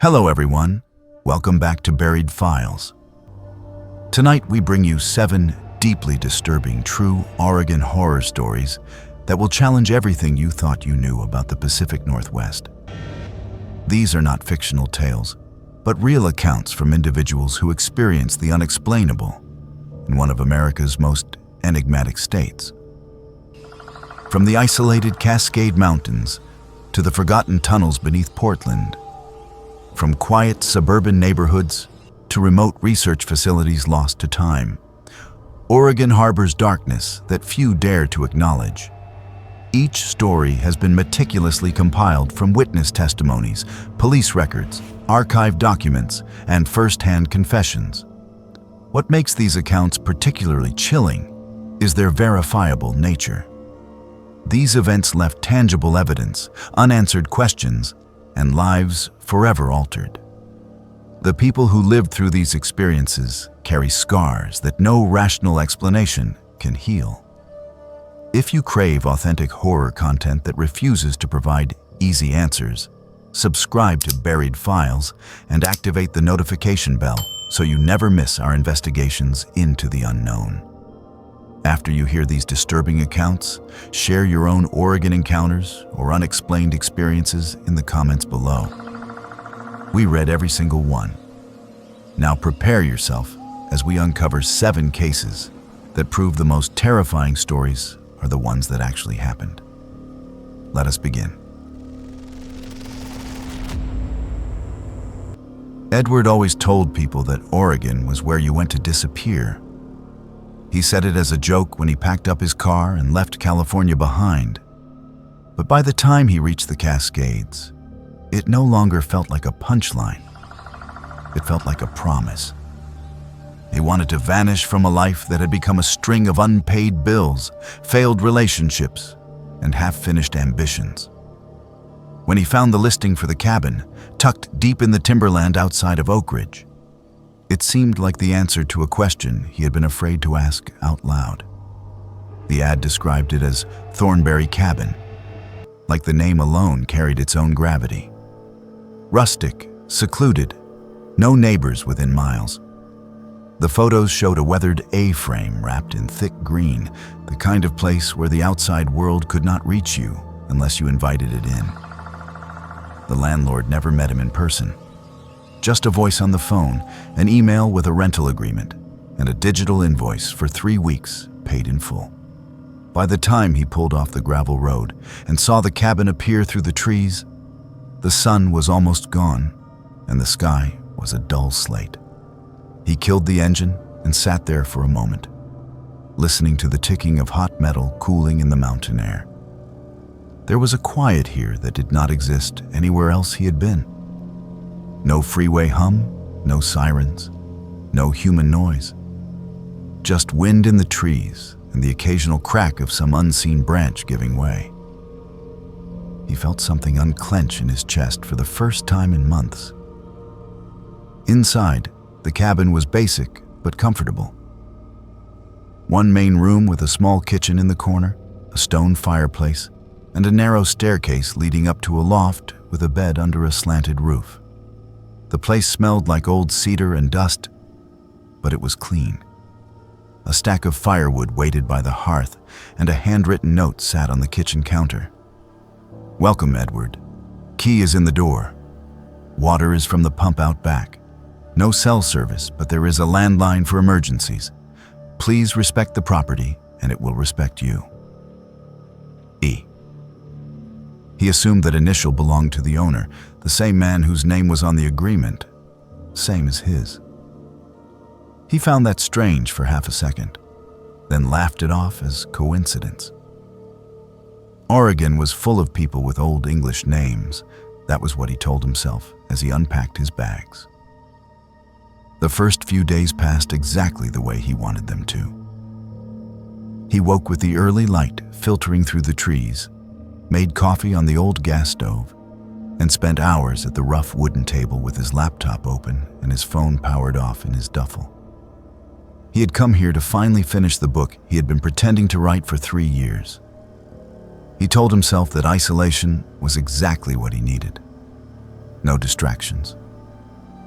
Hello everyone, welcome back to Buried Files. Tonight we bring you 7 deeply disturbing true Oregon horror stories that will challenge everything you thought you knew about the Pacific Northwest. These are not fictional tales, but real accounts from individuals who experienced the unexplainable in one of America's most enigmatic states. From the isolated Cascade Mountains to the forgotten tunnels beneath Portland, from quiet suburban neighborhoods to remote research facilities lost to time, Oregon harbors darkness that few dare to acknowledge. Each story has been meticulously compiled from witness testimonies, police records, archived documents, and first-hand confessions. What makes these accounts particularly chilling is their verifiable nature. These events left tangible evidence, unanswered questions, and lives forever altered. The people who lived through these experiences carry scars that no rational explanation can heal. If you crave authentic horror content that refuses to provide easy answers, subscribe to Buried Files and activate the notification bell so you never miss our investigations into the unknown. After you hear these disturbing accounts, share your own Oregon encounters or unexplained experiences in the comments below. We read every single one. Now prepare yourself as we uncover 7 cases that prove the most terrifying stories are the ones that actually happened. Let us begin. Edward always told people that Oregon was where you went to disappear. He said it as a joke when he packed up his car and left California behind. But by the time he reached the Cascades, it no longer felt like a punchline. It felt like a promise. He wanted to vanish from a life that had become a string of unpaid bills, failed relationships, and half-finished ambitions. When he found the listing for the cabin, tucked deep in the timberland outside of Oak Ridge, it seemed like the answer to a question he had been afraid to ask out loud. The ad described it as Thornberry Cabin, like the name alone carried its own gravity. Rustic, secluded, no neighbors within miles. The photos showed a weathered A-frame wrapped in thick green, the kind of place where the outside world could not reach you unless you invited it in. The landlord never met him in person. Just a voice on the phone, an email with a rental agreement, and a digital invoice for 3 weeks paid in full. By the time he pulled off the gravel road and saw the cabin appear through the trees, the sun was almost gone and the sky was a dull slate. He killed the engine and sat there for a moment, listening to the ticking of hot metal cooling in the mountain air. There was a quiet here that did not exist anywhere else he had been. No freeway hum, no sirens, no human noise. Just wind in the trees and the occasional crack of some unseen branch giving way. He felt something unclench in his chest for the first time in months. Inside, the cabin was basic but comfortable. One main room with a small kitchen in the corner, a stone fireplace, and a narrow staircase leading up to a loft with a bed under a slanted roof. The place smelled like old cedar and dust, but it was clean. A stack of firewood waited by the hearth, and a handwritten note sat on the kitchen counter. "Welcome, Edward. Key is in the door. Water is from the pump out back. No cell service, but there is a landline for emergencies. Please respect the property, and it will respect you. E." He assumed that initial belonged to the owner, the same man whose name was on the agreement, same as his. He found that strange for half a second, then laughed it off as coincidence. Oregon was full of people with old English names. That was what he told himself as he unpacked his bags. The first few days passed exactly the way he wanted them to. He woke with the early light filtering through the trees, made coffee on the old gas stove, and spent hours at the rough wooden table with his laptop open and his phone powered off in his duffel. He had come here to finally finish the book he had been pretending to write for 3 years. He told himself that isolation was exactly what he needed. No distractions,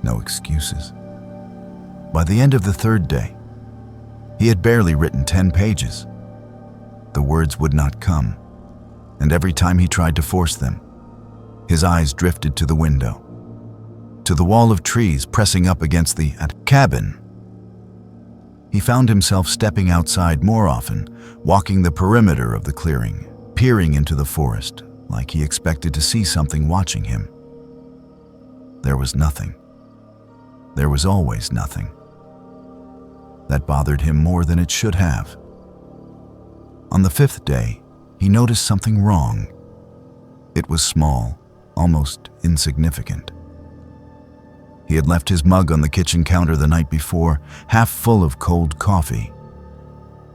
no excuses. By the end of the third day, he had barely written 10 pages. The words would not come, and every time he tried to force them, his eyes drifted to the window, to the wall of trees pressing up against the cabin. He found himself stepping outside more often, walking the perimeter of the clearing, peering into the forest, like he expected to see something watching him. There was nothing. There was always nothing. That bothered him more than it should have. On the fifth day, he noticed something wrong. It was small, almost insignificant. He had left his mug on the kitchen counter the night before, half full of cold coffee.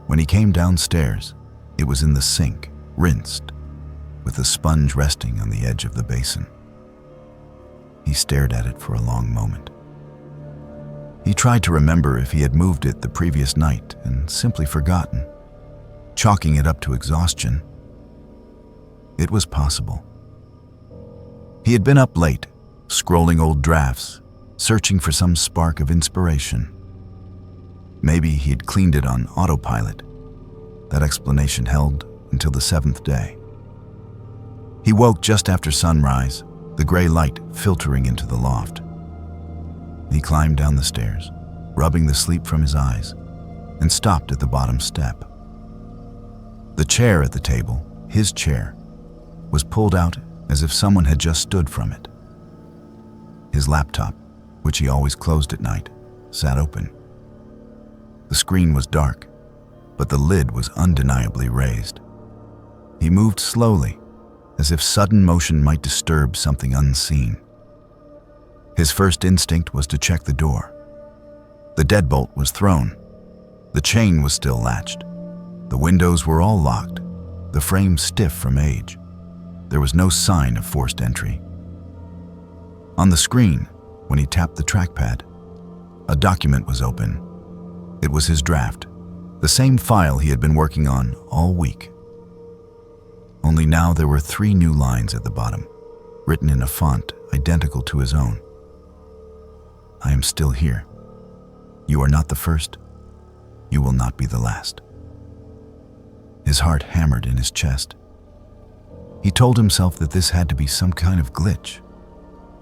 When he came downstairs, it was in the sink, rinsed, with the sponge resting on the edge of the basin. He stared at it for a long moment. He tried to remember if he had moved it the previous night and simply forgotten, chalking it up to exhaustion. It was possible. He had been up late, scrolling old drafts, searching for some spark of inspiration. Maybe he had cleaned it on autopilot. That explanation held until the seventh day. He woke just after sunrise, the gray light filtering into the loft. He climbed down the stairs, rubbing the sleep from his eyes, and stopped at the bottom step. The chair at the table, his chair, was pulled out as if someone had just stood from it. His laptop, which he always closed at night, sat open. The screen was dark, but the lid was undeniably raised. He moved slowly, as if sudden motion might disturb something unseen. His first instinct was to check the door. The deadbolt was thrown. The chain was still latched. The windows were all locked, the frame stiff from age. There was no sign of forced entry. On the screen, when he tapped the trackpad, a document was open. It was his draft, the same file he had been working on all week. Only now there were 3 new lines at the bottom, written in a font identical to his own. I am still here. You are not the first. You will not be the last. His heart hammered in his chest. He told himself that this had to be some kind of glitch.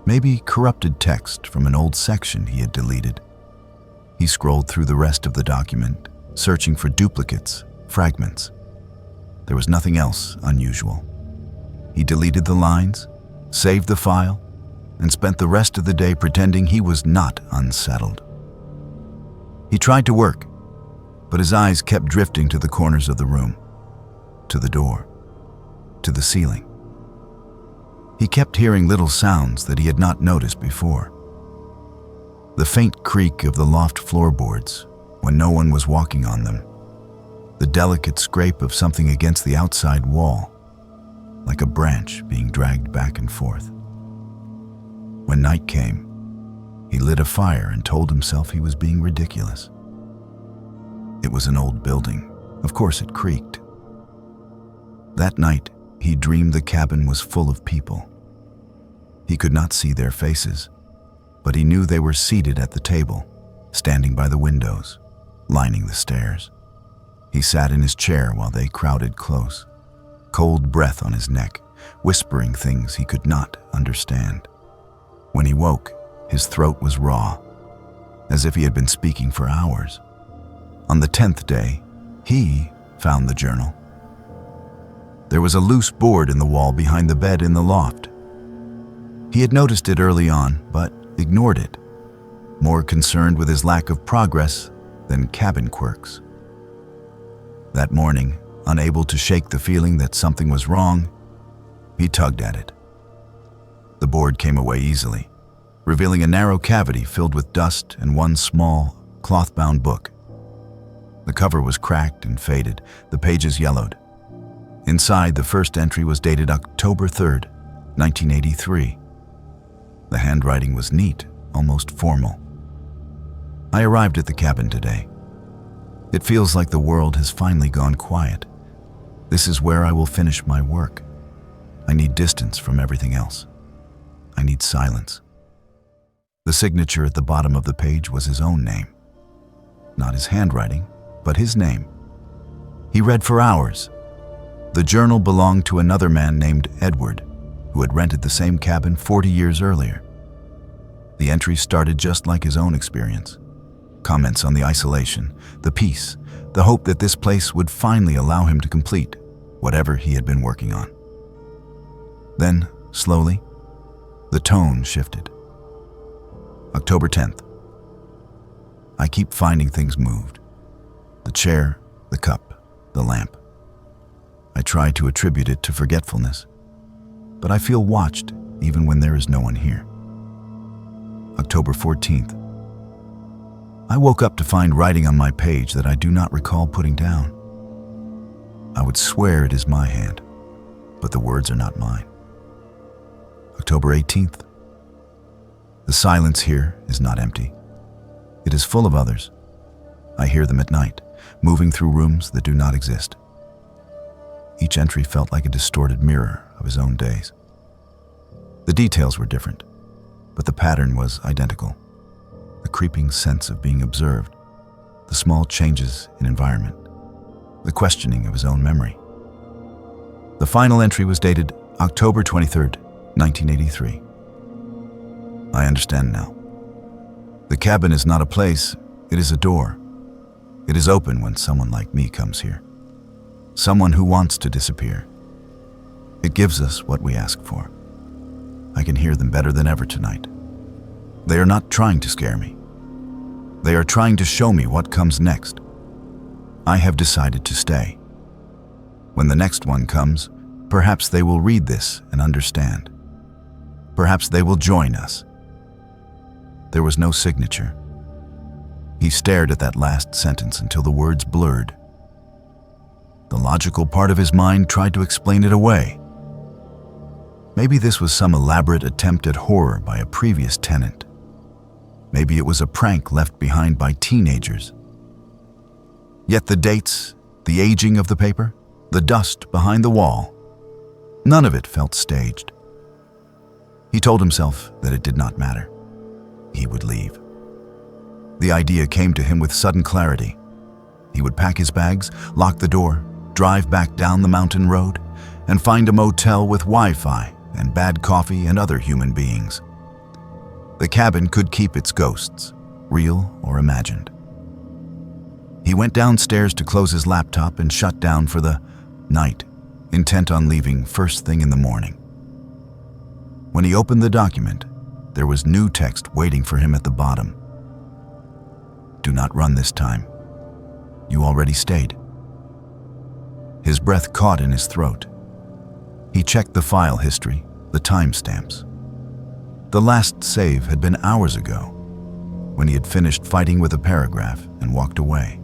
Maybe corrupted text from an old section he had deleted. He scrolled through the rest of the document, searching for duplicates, fragments. There was nothing else unusual. He deleted the lines, saved the file, and spent the rest of the day pretending he was not unsettled. He tried to work, but his eyes kept drifting to the corners of the room, to the door, to the ceiling. He kept hearing little sounds that he had not noticed before. The faint creak of the loft floorboards when no one was walking on them. The delicate scrape of something against the outside wall, like a branch being dragged back and forth. When night came, he lit a fire and told himself he was being ridiculous. It was an old building. Of course it creaked. That night, he dreamed the cabin was full of people. He could not see their faces, but he knew they were seated at the table, standing by the windows, lining the stairs. He sat in his chair while they crowded close, cold breath on his neck, whispering things he could not understand. When he woke, his throat was raw, as if he had been speaking for hours. On the 10th day, he found the journal. There was a loose board in the wall behind the bed in the loft. He had noticed it early on, but ignored it, more concerned with his lack of progress than cabin quirks. That morning, unable to shake the feeling that something was wrong, he tugged at it. The board came away easily, revealing a narrow cavity filled with dust and one small, cloth-bound book. The cover was cracked and faded, the pages yellowed. Inside, the first entry was dated October 3rd, 1983. The handwriting was neat, almost formal. I arrived at the cabin today. It feels like the world has finally gone quiet. This is where I will finish my work. I need distance from everything else. I need silence. The signature at the bottom of the page was his own name. Not his handwriting, but his name. He read for hours. The journal belonged to another man named Edward, who had rented the same cabin 40 years earlier. The entries started just like his own experience. Comments on the isolation, the peace, the hope that this place would finally allow him to complete whatever he had been working on. Then, slowly, the tone shifted. October 10th. I keep finding things moved. The chair, the cup, the lamp. I try to attribute it to forgetfulness, but I feel watched even when there is no one here. October 14th. I woke up to find writing on my page that I do not recall putting down. I would swear it is my hand, but the words are not mine. October 18th. The silence here is not empty. It is full of others. I hear them at night, moving through rooms that do not exist. Each entry felt like a distorted mirror of his own days. The details were different, but the pattern was identical. The creeping sense of being observed, the small changes in environment, the questioning of his own memory. The final entry was dated October 23rd, 1983. I understand now. The cabin is not a place, it is a door. It is open when someone like me comes here. Someone who wants to disappear. It gives us what we ask for. I can hear them better than ever tonight. They are not trying to scare me. They are trying to show me what comes next. I have decided to stay. When the next one comes, perhaps they will read this and understand. Perhaps they will join us. There was no signature. He stared at that last sentence until the words blurred. The logical part of his mind tried to explain it away. Maybe this was some elaborate attempt at horror by a previous tenant. Maybe it was a prank left behind by teenagers. Yet the dates, the aging of the paper, the dust behind the wall, none of it felt staged. He told himself that it did not matter. He would leave. The idea came to him with sudden clarity. He would pack his bags, lock the door, drive back down the mountain road, and find a motel with Wi-Fi and bad coffee and other human beings. The cabin could keep its ghosts, real or imagined. He went downstairs to close his laptop and shut down for the night, intent on leaving first thing in the morning. When he opened the document, there was new text waiting for him at the bottom. Do not run this time. You already stayed. His breath caught in his throat. He checked the file history, the timestamps. The last save had been hours ago, when he had finished fighting with a paragraph and walked away.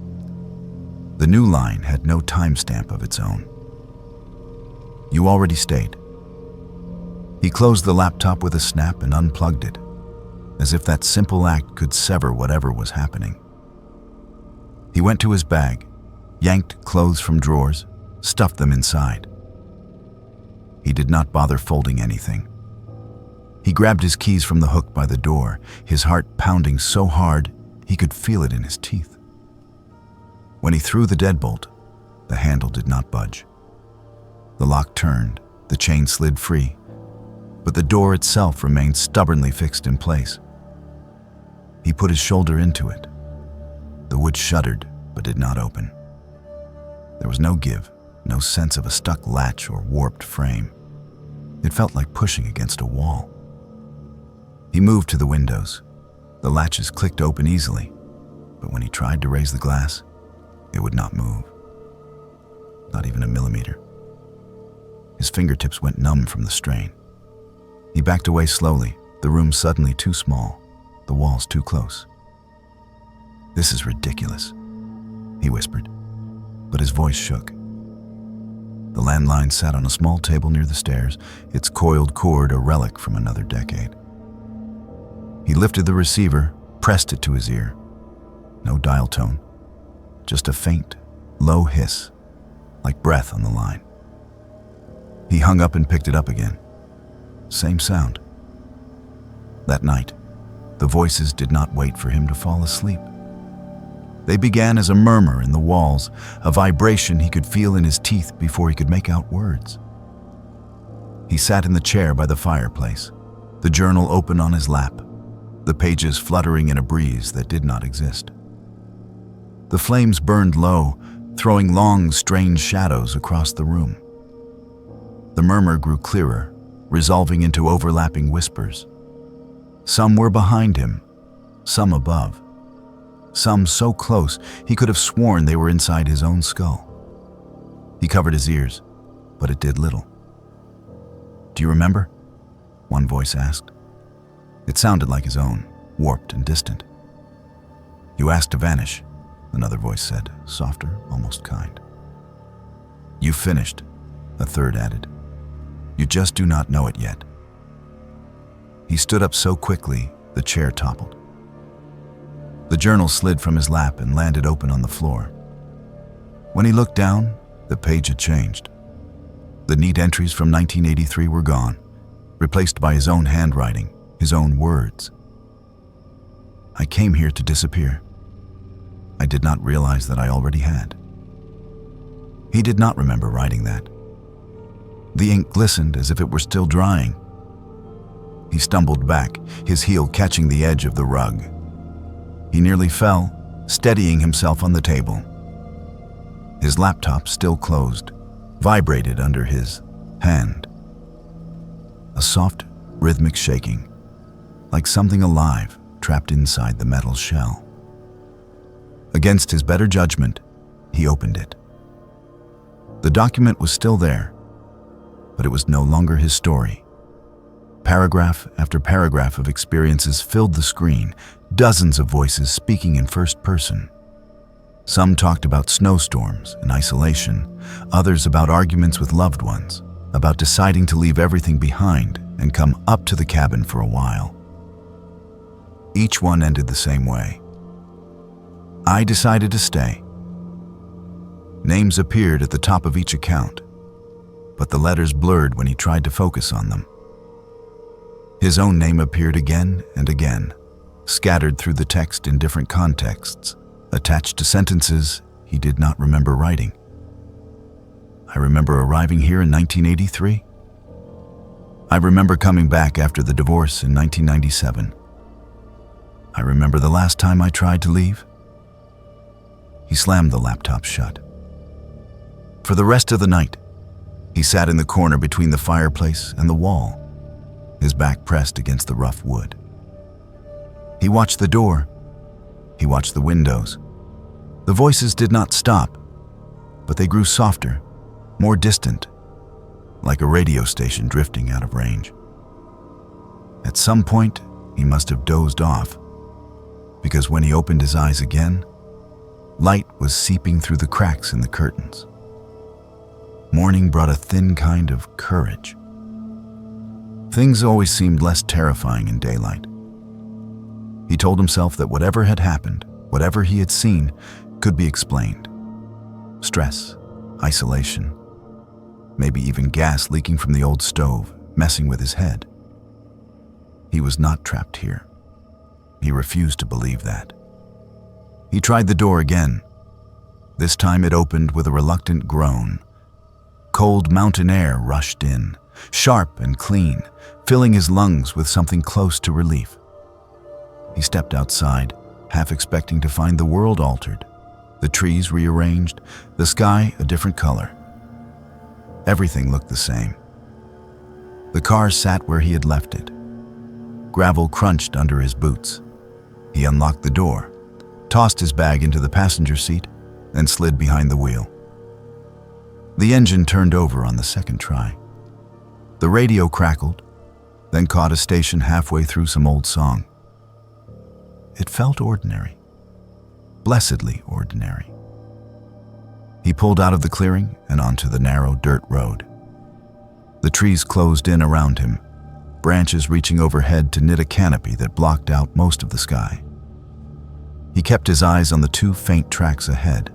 The new line had no timestamp of its own. You already stayed. He closed the laptop with a snap and unplugged it, as if that simple act could sever whatever was happening. He went to his bag, yanked clothes from drawers, stuffed them inside. He did not bother folding anything. He grabbed his keys from the hook by the door, his heart pounding so hard he could feel it in his teeth. When he threw the deadbolt, the handle did not budge. The lock turned, the chain slid free, but the door itself remained stubbornly fixed in place. He put his shoulder into it. The wood shuddered, but did not open. There was no give, no sense of a stuck latch or warped frame. It felt like pushing against a wall. He moved to the windows. The latches clicked open easily, but when he tried to raise the glass, it would not move. Not even a millimeter. His fingertips went numb from the strain. He backed away slowly, the room suddenly too small, the walls too close. This is ridiculous, he whispered, but his voice shook. The landline sat on a small table near the stairs, its coiled cord a relic from another decade. He lifted the receiver, pressed it to his ear. No dial tone, just a faint, low hiss, like breath on the line. He hung up and picked it up again. Same sound. That night, The voices did not wait for him to fall asleep. They began as a murmur in the walls, a vibration he could feel in his teeth before he could make out words. He sat in the chair by the fireplace, the journal open on his lap, the pages fluttering in a breeze that did not exist. The flames burned low, throwing long, strange shadows across the room. The murmur grew clearer, resolving into overlapping whispers. Some were behind him, some above. Some so close he could have sworn they were inside his own skull. He covered his ears, but it did little. "Do you remember?" one voice asked. It sounded like his own, warped and distant. "You asked to vanish," another voice said, softer, almost kind. "You finished," a third added. "You just do not know it yet." He stood up so quickly, the chair toppled. The journal slid from his lap and landed open on the floor. When he looked down, the page had changed. The neat entries from 1983 were gone, replaced by his own handwriting, his own words. "I came here to disappear. I did not realize that I already had." He did not remember writing that. The ink glistened as if it were still drying. He stumbled back, his heel catching the edge of the rug. He nearly fell, steadying himself on the table. His laptop, still closed, vibrated under his hand. A soft, rhythmic shaking, like something alive trapped inside the metal shell. Against his better judgment, he opened it. The document was still there, but it was no longer his story. Paragraph after paragraph of experiences filled the screen, dozens of voices speaking in first person. Some talked about snowstorms and isolation, others about arguments with loved ones, about deciding to leave everything behind and come up to the cabin for a while. Each one ended the same way. "I decided to stay." Names appeared at the top of each account, but the letters blurred when he tried to focus on them. His own name appeared again and again, scattered through the text in different contexts, attached to sentences he did not remember writing. "I remember arriving here in 1983. I remember coming back after the divorce in 1997. I remember the last time I tried to leave." He slammed the laptop shut. For the rest of the night, he sat in the corner between the fireplace and the wall, his back pressed against the rough wood. He watched the door. He watched the windows. The voices did not stop, but they grew softer, more distant, like a radio station drifting out of range. At some point, he must have dozed off, because when he opened his eyes again, light was seeping through the cracks in the curtains. Morning brought a thin kind of courage. Things always seemed less terrifying in daylight. He told himself that whatever had happened, whatever he had seen, could be explained. Stress, isolation, maybe even gas leaking from the old stove, messing with his head. He was not trapped here. He refused to believe that. He tried the door again. This time it opened with a reluctant groan. Cold mountain air rushed in, sharp and clean, filling his lungs with something close to relief. He stepped outside, half expecting to find the world altered, the trees rearranged, the sky a different color. Everything looked the same. The car sat where he had left it. Gravel crunched under his boots. He unlocked the door, tossed his bag into the passenger seat, and slid behind the wheel. The engine turned over on the second try. The radio crackled, then caught a station halfway through some old song. It felt ordinary, blessedly ordinary. He pulled out of the clearing and onto the narrow dirt road. The trees closed in around him, branches reaching overhead to knit a canopy that blocked out most of the sky. He kept his eyes on the two faint tracks ahead,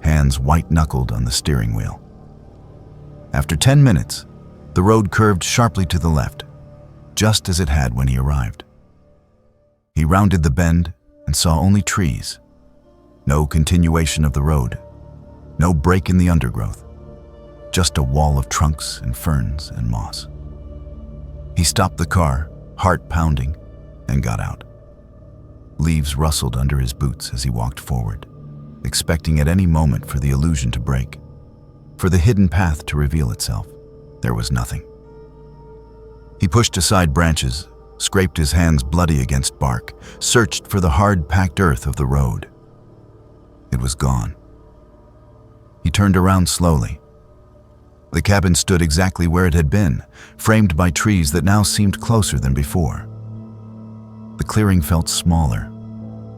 hands white-knuckled on the steering wheel. After 10 minutes, the road curved sharply to the left, just as it had when he arrived. He rounded the bend and saw only trees. No continuation of the road. No break in the undergrowth. Just a wall of trunks and ferns and moss. He stopped the car, heart pounding, and got out. Leaves rustled under his boots as he walked forward, expecting at any moment for the illusion to break, for the hidden path to reveal itself. There was nothing. He pushed aside branches, scraped his hands bloody against bark, searched for the hard-packed earth of the road. It was gone. He turned around slowly. The cabin stood exactly where it had been, framed by trees that now seemed closer than before. The clearing felt smaller,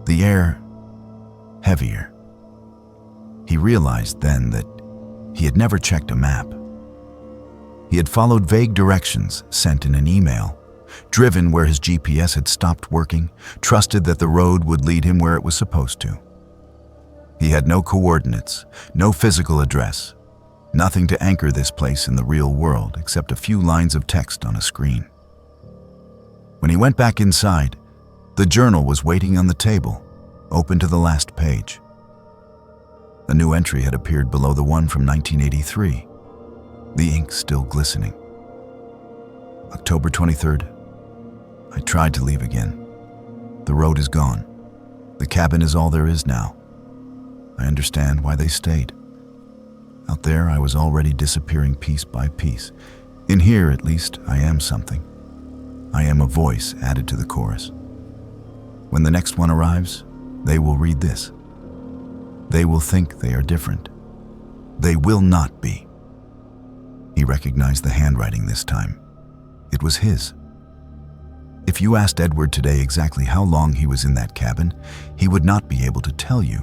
the air heavier. He realized then that he had never checked a map. He had followed vague directions sent in an email, driven where his GPS had stopped working, trusted that the road would lead him where it was supposed to. He had no coordinates, no physical address, nothing to anchor this place in the real world except a few lines of text on a screen. When he went back inside, the journal was waiting on the table, open to the last page. A new entry had appeared below the one from 1983, the ink still glistening. October 23rd. I tried to leave again. The road is gone. The cabin is all there is now. I understand why they stayed. Out there, I was already disappearing piece by piece. In here, at least, I am something. I am a voice added to the chorus. When the next one arrives, they will read this. They will think they are different. They will not be. He recognized the handwriting this time. It was his. If you asked Edward today exactly how long he was in that cabin, he would not be able to tell you.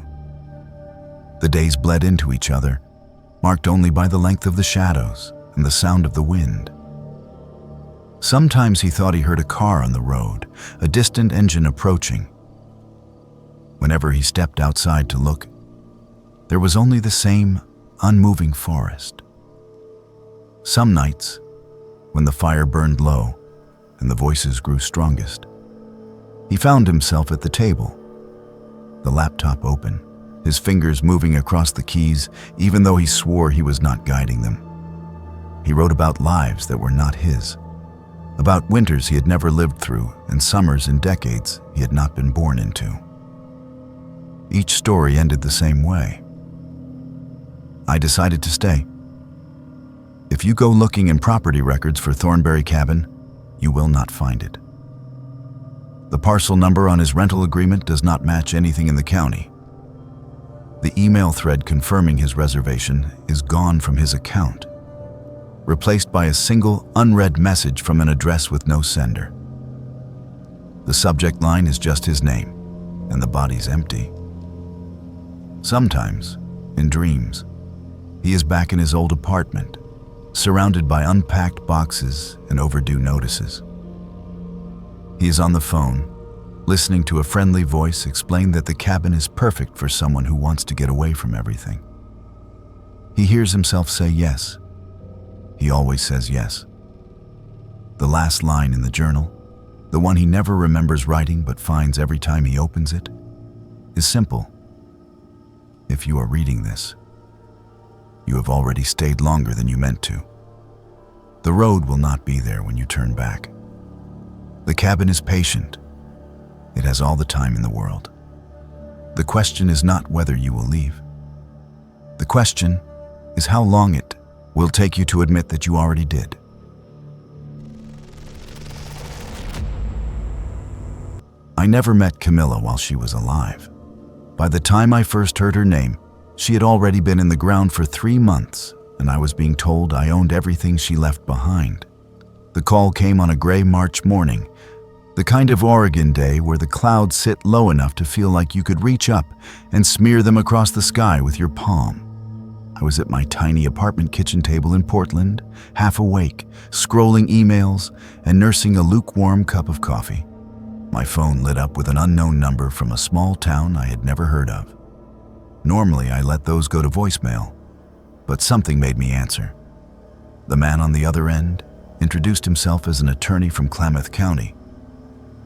The days bled into each other, marked only by the length of the shadows and the sound of the wind. Sometimes he thought he heard a car on the road, a distant engine approaching. Whenever he stepped outside to look, there was only the same unmoving forest. Some nights, when the fire burned low and the voices grew strongest, he found himself at the table, the laptop open, his fingers moving across the keys, even though he swore he was not guiding them. He wrote about lives that were not his, about winters he had never lived through and summers in decades he had not been born into. Each story ended the same way. I decided to stay. If you go looking in property records for Thornberry Cabin, you will not find it. The parcel number on his rental agreement does not match anything in the county. The email thread confirming his reservation is gone from his account, replaced by a single unread message from an address with no sender. The subject line is just his name, and the body's empty. Sometimes, in dreams, he is back in his old apartment, surrounded by unpacked boxes and overdue notices. He is on the phone, listening to a friendly voice explain that the cabin is perfect for someone who wants to get away from everything. He hears himself say yes. He always says yes. The last line in the journal, the one he never remembers writing but finds every time he opens it, is simple. If you are reading this, you have already stayed longer than you meant to. The road will not be there when you turn back. The cabin is patient. It has all the time in the world. The question is not whether you will leave. The question is how long it will take you to admit that you already did. I never met Camilla while she was alive. By the time I first heard her name, she had already been in the ground for 3 months, and I was being told I owned everything she left behind. The call came on a gray March morning, the kind of Oregon day where the clouds sit low enough to feel like you could reach up and smear them across the sky with your palm. I was at my tiny apartment kitchen table in Portland, half awake, scrolling emails and nursing a lukewarm cup of coffee. My phone lit up with an unknown number from a small town I had never heard of. Normally, I let those go to voicemail, but something made me answer. The man on the other end introduced himself as an attorney from Klamath County.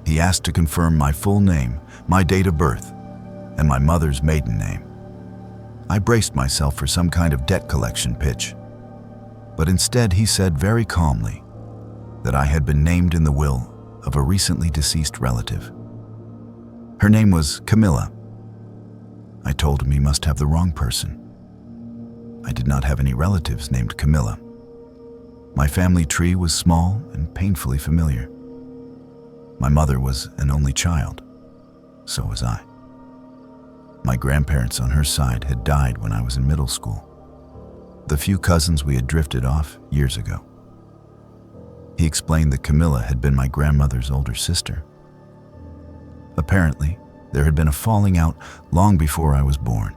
He asked to confirm my full name, my date of birth, and my mother's maiden name. I braced myself for some kind of debt collection pitch, but instead he said very calmly that I had been named in the will of a recently deceased relative. Her name was Camilla. I told him he must have the wrong person. I did not have any relatives named Camilla. My family tree was small and painfully familiar. My mother was an only child. So was I. My grandparents on her side had died when I was in middle school. The few cousins we had drifted off years ago. He explained that Camilla had been my grandmother's older sister. Apparently, there had been a falling out long before I was born.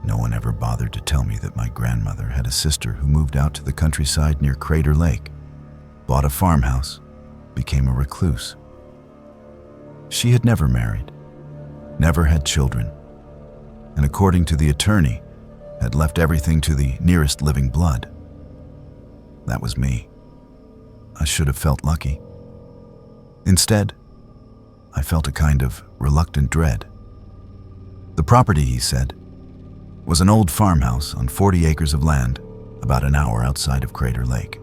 No one ever bothered to tell me that my grandmother had a sister who moved out to the countryside near Crater Lake, bought a farmhouse, became a recluse. She had never married, never had children, and according to the attorney, had left everything to the nearest living blood. That was me. I should have felt lucky. Instead, I felt a kind of reluctant dread. The property, he said, was an old farmhouse on 40 acres of land, about an hour outside of Crater Lake.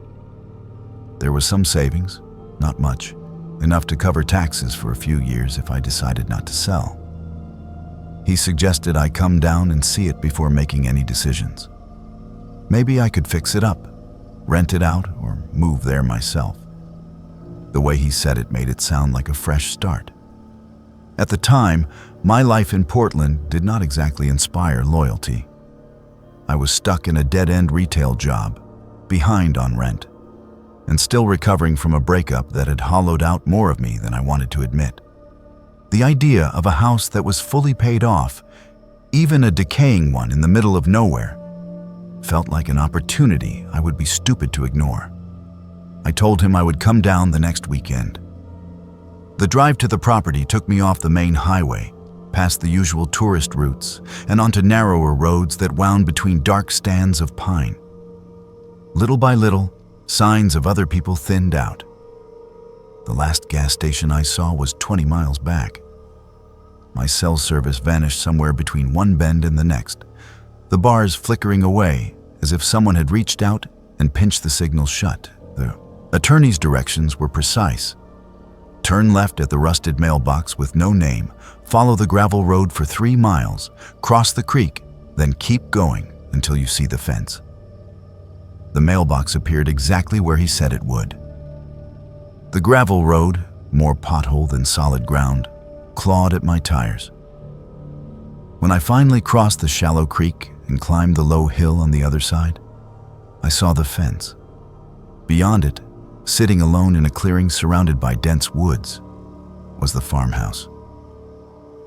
There was some savings, not much, enough to cover taxes for a few years if I decided not to sell. He suggested I come down and see it before making any decisions. Maybe I could fix it up, rent it out, or move there myself. The way he said it made it sound like a fresh start. At the time, my life in Portland did not exactly inspire loyalty. I was stuck in a dead-end retail job, behind on rent, and still recovering from a breakup that had hollowed out more of me than I wanted to admit. The idea of a house that was fully paid off, even a decaying one in the middle of nowhere, felt like an opportunity I would be stupid to ignore. I told him I would come down the next weekend. The drive to the property took me off the main highway, past the usual tourist routes, and onto narrower roads that wound between dark stands of pine. Little by little, signs of other people thinned out. The last gas station I saw was 20 miles back. My cell service vanished somewhere between one bend and the next, the bars flickering away as if someone had reached out and pinched the signal shut. The attorney's directions were precise. Turn left at the rusted mailbox with no name, follow the gravel road for 3 miles, cross the creek, then keep going until you see the fence. The mailbox appeared exactly where he said it would. The gravel road, more pothole than solid ground, clawed at my tires. When I finally crossed the shallow creek and climbed the low hill on the other side, I saw the fence. Beyond it, sitting alone in a clearing surrounded by dense woods, was the farmhouse.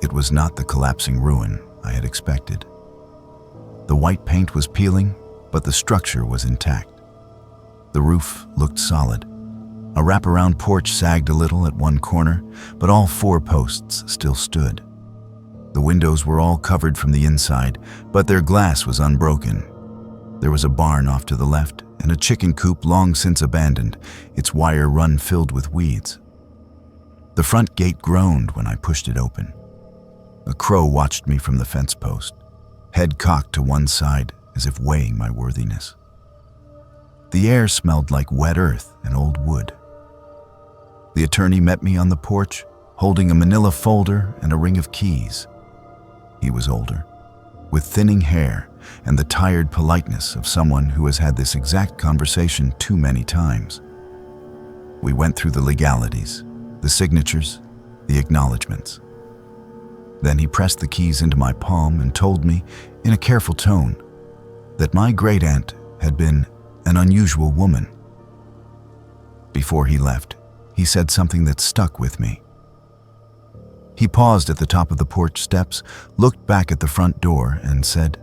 It was not the collapsing ruin I had expected. The white paint was peeling, but the structure was intact. The roof looked solid. A wraparound porch sagged a little at one corner, but all 4 posts still stood. The windows were all covered from the inside, but their glass was unbroken. There was a barn off to the left, and a chicken coop long since abandoned, its wire run filled with weeds. The front gate groaned when I pushed it open. A crow watched me from the fence post, head cocked to one side as if weighing my worthiness. The air smelled like wet earth and old wood. The attorney met me on the porch, holding a manila folder and a ring of keys. He was older, with thinning hair and the tired politeness of someone who has had this exact conversation too many times. We went through the legalities, the signatures, the acknowledgments. Then he pressed the keys into my palm and told me, in a careful tone, that my great-aunt had been an unusual woman. Before he left, he said something that stuck with me. He paused at the top of the porch steps, looked back at the front door, and said,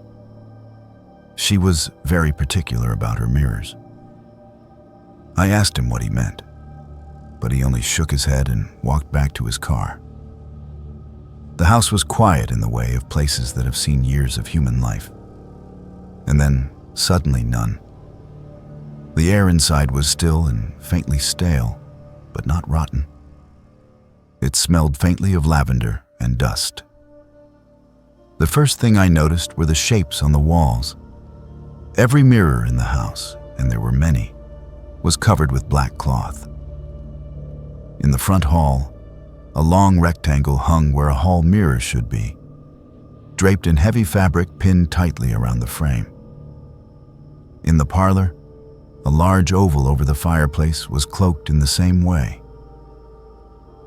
"She was very particular about her mirrors." I asked him what he meant, but he only shook his head and walked back to his car. The house was quiet in the way of places that have seen years of human life. And then, suddenly, none. The air inside was still and faintly stale, but not rotten. It smelled faintly of lavender and dust. The first thing I noticed were the shapes on the walls. Every mirror in the house, and there were many, was covered with black cloth. In the front hall, a long rectangle hung where a hall mirror should be, draped in heavy fabric pinned tightly around the frame. In the parlor, a large oval over the fireplace was cloaked in the same way.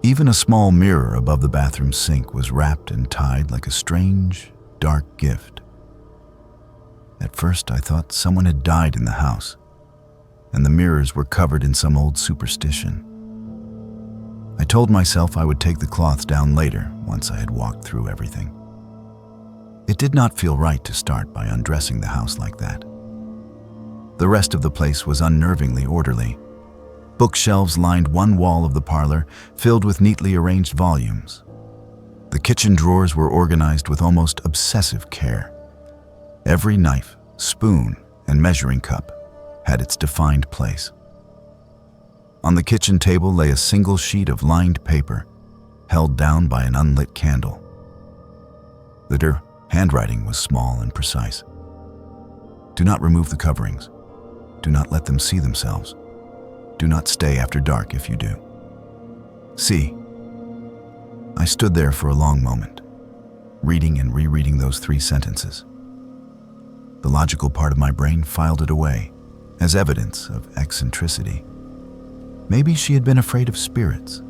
Even a small mirror above the bathroom sink was wrapped and tied like a strange, dark gift. At first, I thought someone had died in the house, and the mirrors were covered in some old superstition. I told myself I would take the cloth down later once I had walked through everything. It did not feel right to start by undressing the house like that. The rest of the place was unnervingly orderly. Bookshelves lined one wall of the parlor, filled with neatly arranged volumes. The kitchen drawers were organized with almost obsessive care. Every knife, spoon, and measuring cup had its defined place. On the kitchen table lay a single sheet of lined paper, held down by an unlit candle. The handwriting was small and precise. Do not remove the coverings. Do not let them see themselves. Do not stay after dark if you do. See. I stood there for a long moment, reading and rereading those 3 sentences. The logical part of my brain filed it away as evidence of eccentricity. Maybe she had been afraid of spirits.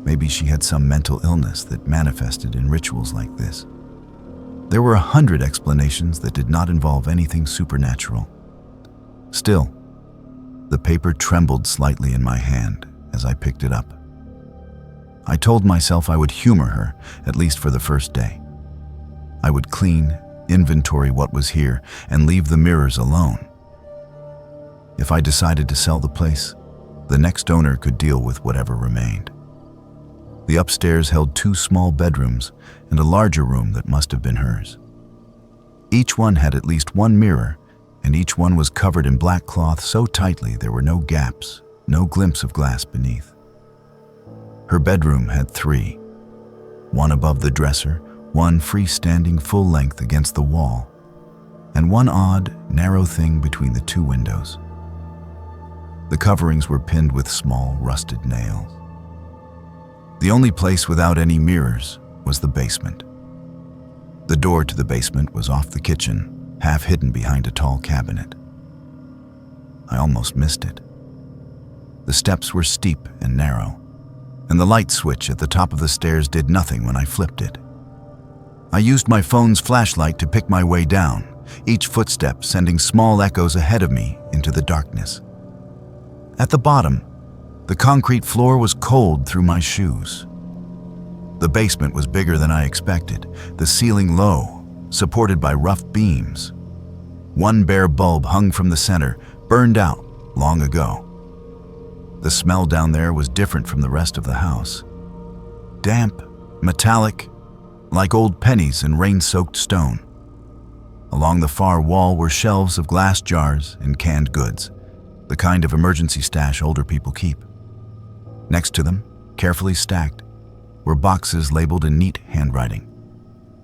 Maybe she had some mental illness that manifested in rituals like this. There were 100 explanations that did not involve anything supernatural. Still, the paper trembled slightly in my hand as I picked it up. I told myself I would humor her, at least for the first day. I would clean, inventory what was here, and leave the mirrors alone. If I decided to sell the place, the next owner could deal with whatever remained. The upstairs held 2 small bedrooms and a larger room that must have been hers. Each one had at least 1 mirror, and each one was covered in black cloth so tightly there were no gaps, no glimpse of glass beneath. Her bedroom had 3, one above the dresser, one freestanding full length against the wall, and one odd, narrow thing between the 2 windows. The coverings were pinned with small, rusted nails. The only place without any mirrors was the basement. The door to the basement was off the kitchen, half hidden behind a tall cabinet. I almost missed it. The steps were steep and narrow, and the light switch at the top of the stairs did nothing when I flipped it. I used my phone's flashlight to pick my way down, each footstep sending small echoes ahead of me into the darkness. At the bottom, the concrete floor was cold through my shoes. The basement was bigger than I expected, the ceiling low, supported by rough beams. One bare bulb hung from the center, burned out long ago. The smell down there was different from the rest of the house. Damp, metallic, like old pennies and rain-soaked stone. Along the far wall were shelves of glass jars and canned goods, the kind of emergency stash older people keep. Next to them, carefully stacked, were boxes labeled in neat handwriting.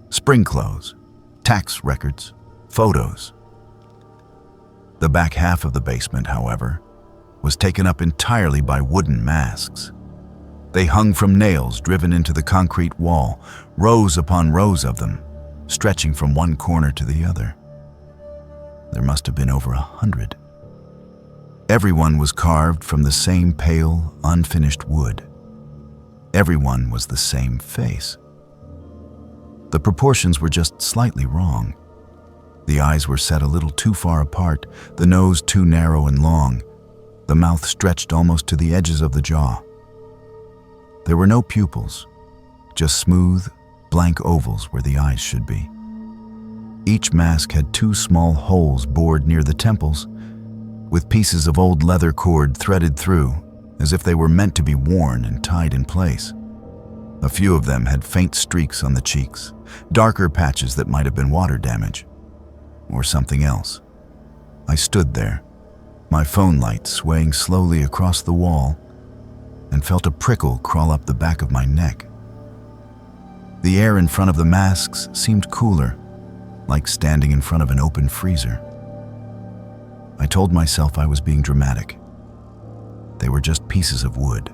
Spring clothes, tax records, photos. The back half of the basement, however, was taken up entirely by wooden masks. They hung from nails driven into the concrete wall, rows upon rows of them, stretching from one corner to the other. There must have been over 100. Everyone was carved from the same pale, unfinished wood. Everyone was the same face. The proportions were just slightly wrong. The eyes were set a little too far apart, the nose too narrow and long, the mouth stretched almost to the edges of the jaw. There were no pupils, just smooth, blank ovals where the eyes should be. Each mask had 2 small holes bored near the temples, with pieces of old leather cord threaded through, as if they were meant to be worn and tied in place. A few of them had faint streaks on the cheeks, darker patches that might have been water damage, or something else. I stood there, my phone light swaying slowly across the wall, and felt a prickle crawl up the back of my neck. The air in front of the masks seemed cooler, like standing in front of an open freezer. I told myself I was being dramatic. They were just pieces of wood.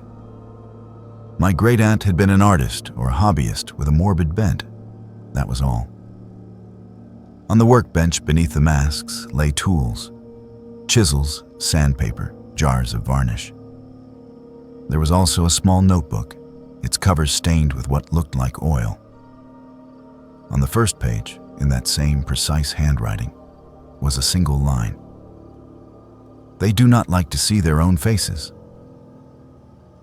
My great-aunt had been an artist or a hobbyist with a morbid bent. That was all. On the workbench beneath the masks lay tools, chisels, sandpaper, jars of varnish. There was also a small notebook, its cover stained with what looked like oil. On the first page, in that same precise handwriting, was a single line. They do not like to see their own faces.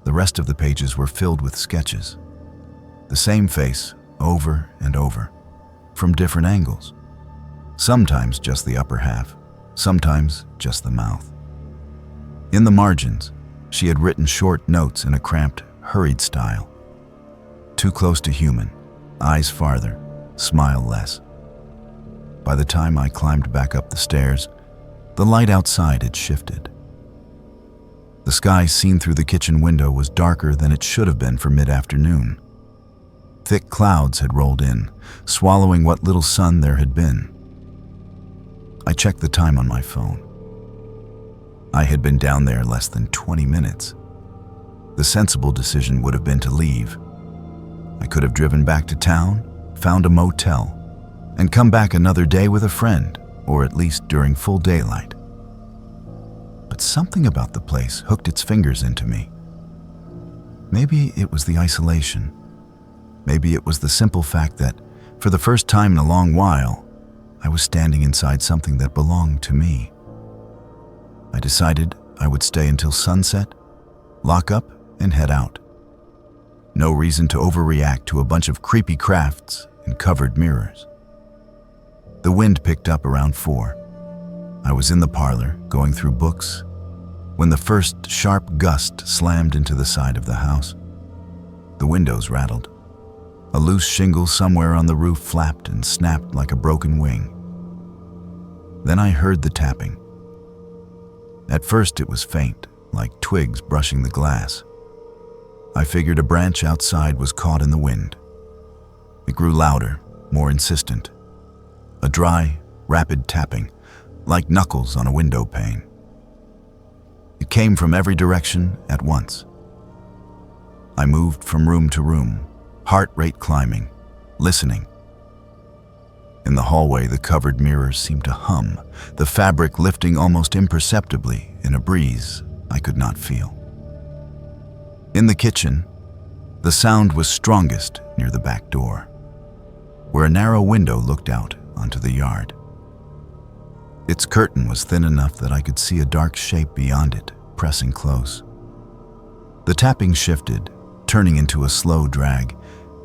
The rest of the pages were filled with sketches. The same face over and over, from different angles. Sometimes just the upper half, sometimes just the mouth. In the margins, she had written short notes in a cramped, hurried style. Too close to human, eyes farther, smile less. By the time I climbed back up the stairs, the light outside had shifted. The sky seen through the kitchen window was darker than it should have been for mid-afternoon. Thick clouds had rolled in, swallowing what little sun there had been. I checked the time on my phone. I had been down there less than 20 minutes. The sensible decision would have been to leave. I could have driven back to town, found a motel, and come back another day with a friend, or at least during full daylight. But something about the place hooked its fingers into me. Maybe it was the isolation. Maybe it was the simple fact that, for the first time in a long while, I was standing inside something that belonged to me. I decided I would stay until sunset, lock up, and head out. No reason to overreact to a bunch of creepy crafts and covered mirrors. The wind picked up around 4. I was in the parlor, going through books, when the first sharp gust slammed into the side of the house. The windows rattled. A loose shingle somewhere on the roof flapped and snapped like a broken wing. Then I heard the tapping. At first it was faint, like twigs brushing the glass. I figured a branch outside was caught in the wind. It grew louder, more insistent. A dry, rapid tapping, like knuckles on a window pane. It came from every direction at once. I moved from room to room, heart rate climbing, listening. In the hallway, the covered mirrors seemed to hum, the fabric lifting almost imperceptibly in a breeze I could not feel. In the kitchen, the sound was strongest near the back door, where a narrow window looked out onto the yard. Its curtain was thin enough that I could see a dark shape beyond it, pressing close. The tapping shifted, turning into a slow drag,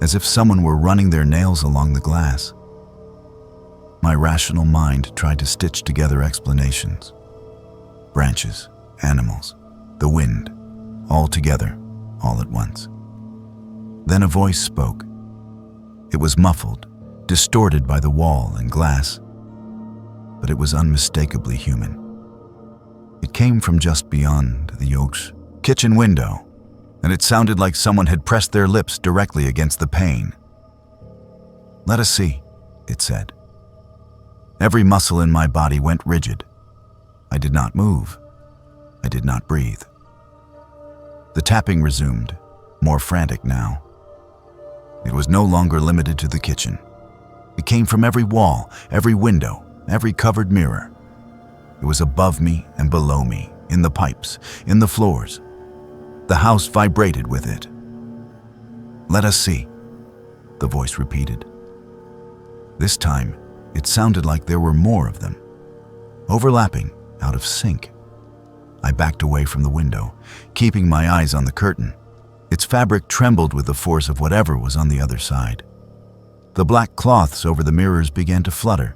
as if someone were running their nails along the glass. My rational mind tried to stitch together explanations. Branches, animals, the wind, all together, all at once. Then a voice spoke. It was muffled, distorted by the wall and glass, but it was unmistakably human. It came from just beyond the Yolk's kitchen window, and it sounded like someone had pressed their lips directly against the pane. "Let us see," it said. Every muscle in my body went rigid. I did not move. I did not breathe. The tapping resumed, more frantic now. It was no longer limited to the kitchen. It came from every wall, every window, every covered mirror. It was above me and below me, in the pipes, in the floors. The house vibrated with it. "Let us see," the voice repeated. This time, it sounded like there were more of them, overlapping, out of sync. I backed away from the window, keeping my eyes on the curtain. Its fabric trembled with the force of whatever was on the other side. The black cloths over the mirrors began to flutter,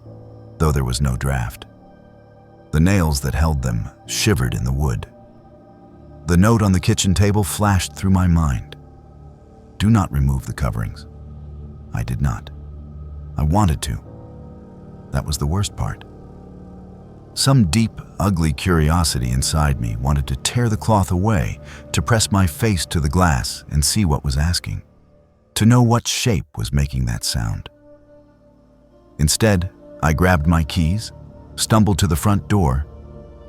though there was no draft. The nails that held them shivered in the wood. The note on the kitchen table flashed through my mind. Do not remove the coverings. I did not. I wanted to. That was the worst part. Some deep, ugly curiosity inside me wanted to tear the cloth away, to press my face to the glass and see what was asking, to know what shape was making that sound. Instead, I grabbed my keys, stumbled to the front door,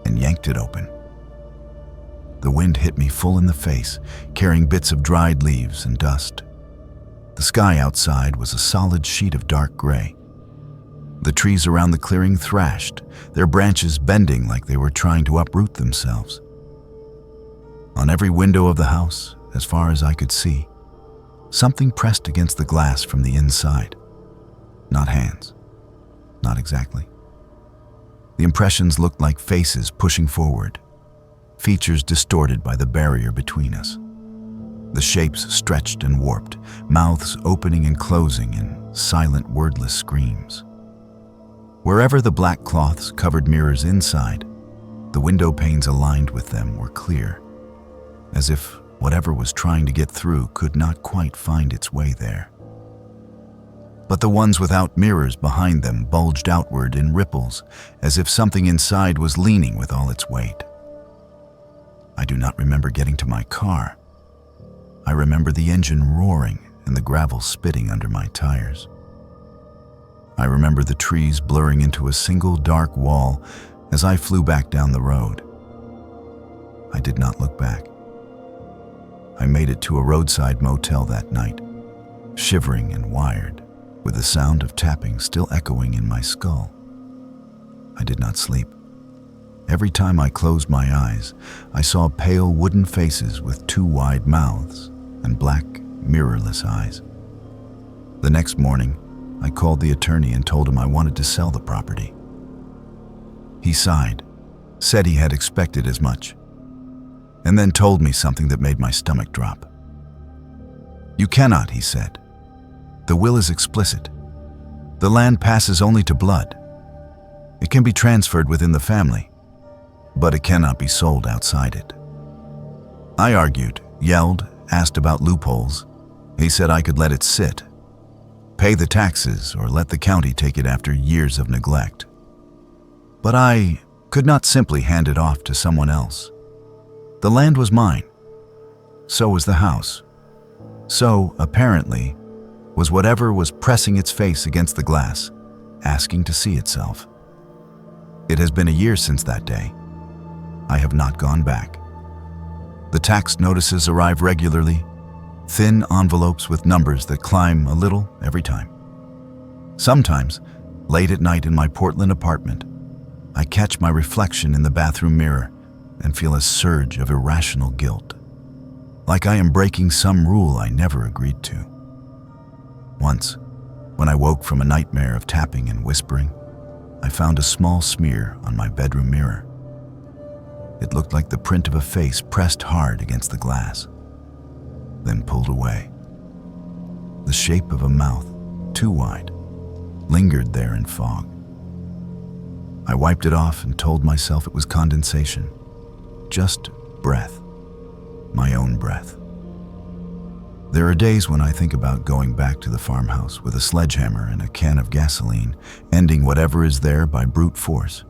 and yanked it open. The wind hit me full in the face, carrying bits of dried leaves and dust. The sky outside was a solid sheet of dark gray. The trees around the clearing thrashed, their branches bending like they were trying to uproot themselves. On every window of the house, as far as I could see, something pressed against the glass from the inside. Not hands. Not exactly. The impressions looked like faces pushing forward, features distorted by the barrier between us. The shapes stretched and warped, mouths opening and closing in silent, wordless screams. Wherever the black cloths covered mirrors inside, the window panes aligned with them were clear, as if whatever was trying to get through could not quite find its way there. But the ones without mirrors behind them bulged outward in ripples, as if something inside was leaning with all its weight. I do not remember getting to my car. I remember the engine roaring and the gravel spitting under my tires. I remember the trees blurring into a single dark wall as I flew back down the road. I did not look back. I made it to a roadside motel that night, shivering and wired, with the sound of tapping still echoing in my skull. I did not sleep. Every time I closed my eyes, I saw pale wooden faces with two wide mouths and black, mirrorless eyes. The next morning, I called the attorney and told him I wanted to sell the property. He sighed, said he had expected as much, and then told me something that made my stomach drop. "You cannot," he said. "The will is explicit. The land passes only to blood. It can be transferred within the family, but it cannot be sold outside it." I argued, yelled, asked about loopholes. He said I could let it sit, pay the taxes, or let the county take it after years of neglect. But I could not simply hand it off to someone else. The land was mine. So was the house. So, apparently, was whatever was pressing its face against the glass, asking to see itself. It has been a year since that day. I have not gone back. The tax notices arrive regularly, thin envelopes with numbers that climb a little every time. Sometimes, late at night in my Portland apartment, I catch my reflection in the bathroom mirror and feel a surge of irrational guilt, like I am breaking some rule I never agreed to. Once, when I woke from a nightmare of tapping and whispering, I found a small smear on my bedroom mirror. It looked like the print of a face pressed hard against the glass, then pulled away. The shape of a mouth, too wide, lingered there in fog. I wiped it off and told myself it was condensation, just breath, my own breath. There are days when I think about going back to the farmhouse with a sledgehammer and a can of gasoline, ending whatever is there by brute force.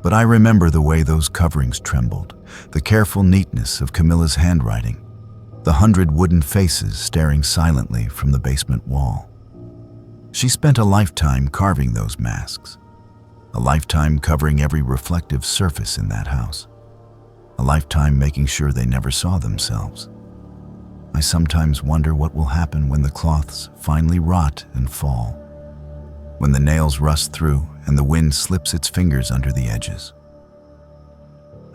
But I remember the way those coverings trembled, the careful neatness of Camilla's handwriting, the 100 wooden faces staring silently from the basement wall. She spent a lifetime carving those masks, a lifetime covering every reflective surface in that house, a lifetime making sure they never saw themselves. I sometimes wonder what will happen when the cloths finally rot and fall, when the nails rust through and the wind slips its fingers under the edges.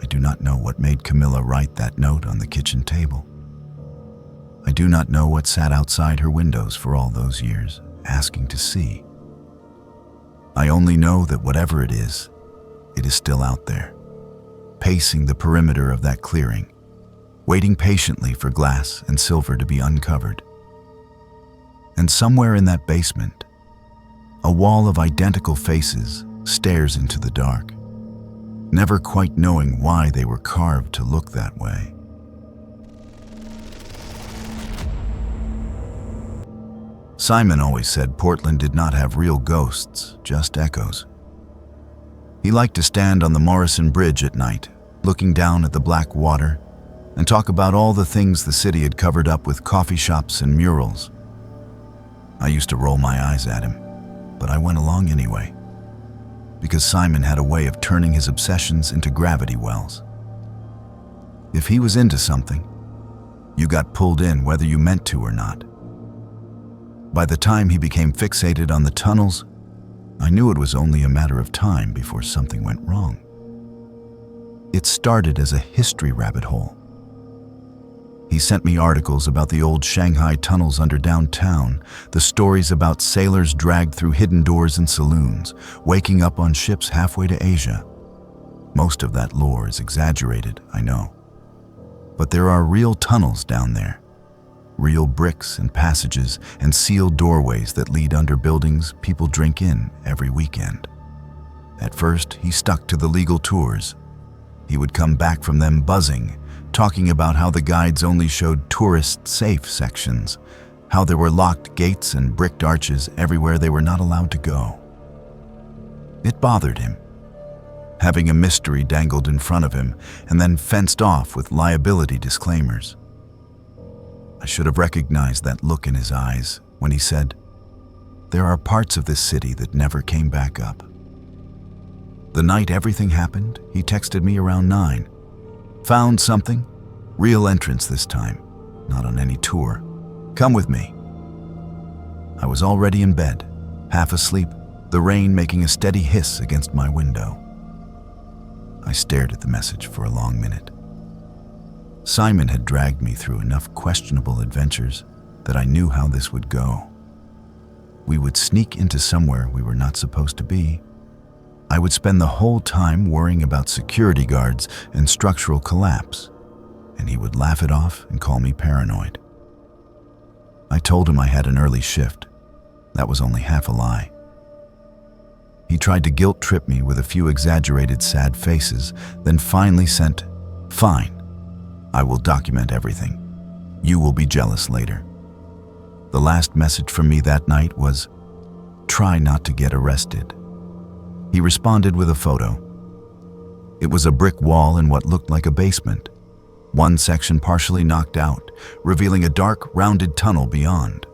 I do not know what made Camilla write that note on the kitchen table. I do not know what sat outside her windows for all those years, asking to see. I only know that whatever it is still out there, pacing the perimeter of that clearing, waiting patiently for glass and silver to be uncovered. And somewhere in that basement, a wall of identical faces stares into the dark, never quite knowing why they were carved to look that way. Simon always said Portland did not have real ghosts, just echoes. He liked to stand on the Morrison Bridge at night, looking down at the black water, and talk about all the things the city had covered up with coffee shops and murals. I used to roll my eyes at him, but I went along anyway, because Simon had a way of turning his obsessions into gravity wells. If he was into something, you got pulled in whether you meant to or not. By the time he became fixated on the tunnels, I knew it was only a matter of time before something went wrong. It started as a history rabbit hole. He sent me articles about the old Shanghai tunnels under downtown, the stories about sailors dragged through hidden doors in saloons, waking up on ships halfway to Asia. Most of that lore is exaggerated, I know. But there are real tunnels down there. Real bricks and passages and sealed doorways that lead under buildings people drink in every weekend. At first, he stuck to the legal tours. He would come back from them buzzing, talking about how the guides only showed tourist-safe sections, how there were locked gates and bricked arches everywhere they were not allowed to go. It bothered him, having a mystery dangled in front of him and then fenced off with liability disclaimers. I should have recognized that look in his eyes when he said, "There are parts of this city that never came back up." The night everything happened, he texted me around 9. "Found something? Real entrance this time, not on any tour. Come with me." I was already in bed, half asleep, the rain making a steady hiss against my window. I stared at the message for a long minute. Simon had dragged me through enough questionable adventures that I knew how this would go. We would sneak into somewhere we were not supposed to be. I would spend the whole time worrying about security guards and structural collapse, and he would laugh it off and call me paranoid. I told him I had an early shift. That was only half a lie. He tried to guilt trip me with a few exaggerated sad faces, then finally sent, "Fine. I will document everything. You will be jealous later." The last message from me that night was, "Try not to get arrested." He responded with a photo. It was a brick wall in what looked like a basement, one section partially knocked out, revealing a dark, rounded tunnel beyond.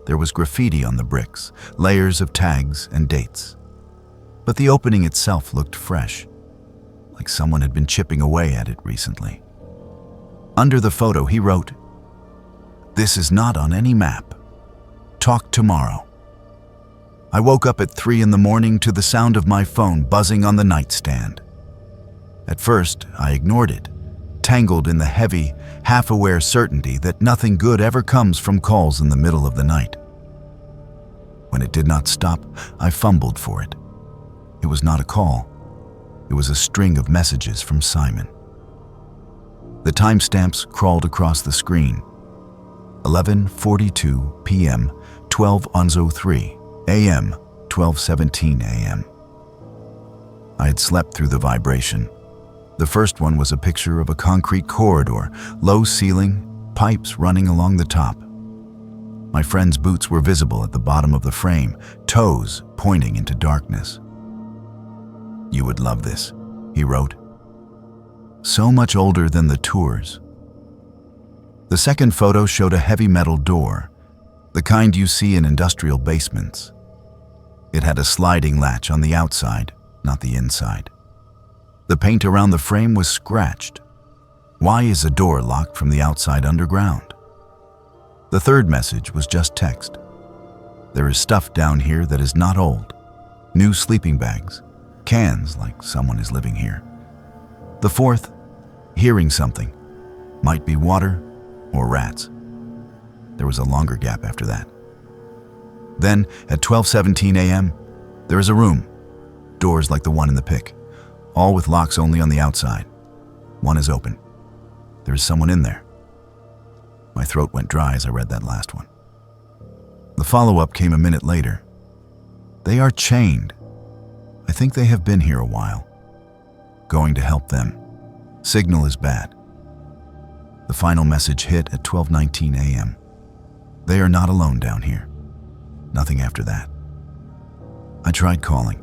There was graffiti on the bricks, layers of tags and dates. But the opening itself looked fresh, like someone had been chipping away at it recently. Under the photo, he wrote, "This is not on any map. Talk tomorrow." I woke up at 3 in the morning to the sound of my phone buzzing on the nightstand. At first, I ignored it, tangled in the heavy, half-aware certainty that nothing good ever comes from calls in the middle of the night. When it did not stop, I fumbled for it. It was not a call. It was a string of messages from Simon. The timestamps crawled across the screen. 11:42 p.m., 12:03 a.m., 12:17 a.m. I had slept through the vibration. The first one was a picture of a concrete corridor, low ceiling, pipes running along the top. My friend's boots were visible at the bottom of the frame, toes pointing into darkness. "You would love this," he wrote. So much older than the tours. The second photo showed a heavy metal door, the kind you see in industrial basements. It had a sliding latch on the outside, not the inside. The paint around the frame was scratched. Why is a door locked from the outside underground? The third message was just text. There is stuff down here that is not old. New sleeping bags, cans like someone is living here. The fourth, hearing something. Might be water or rats. There was a longer gap after that. Then, at 12:17 a.m., there is a room. Doors like the one in the pic, all with locks only on the outside. One is open. There is someone in there. My throat went dry as I read that last one. The follow-up came a minute later. They are chained. I think they have been here a while. Going to help them. Signal is bad. The final message hit at 12:19 a.m. They are not alone down here. Nothing after that. I tried calling.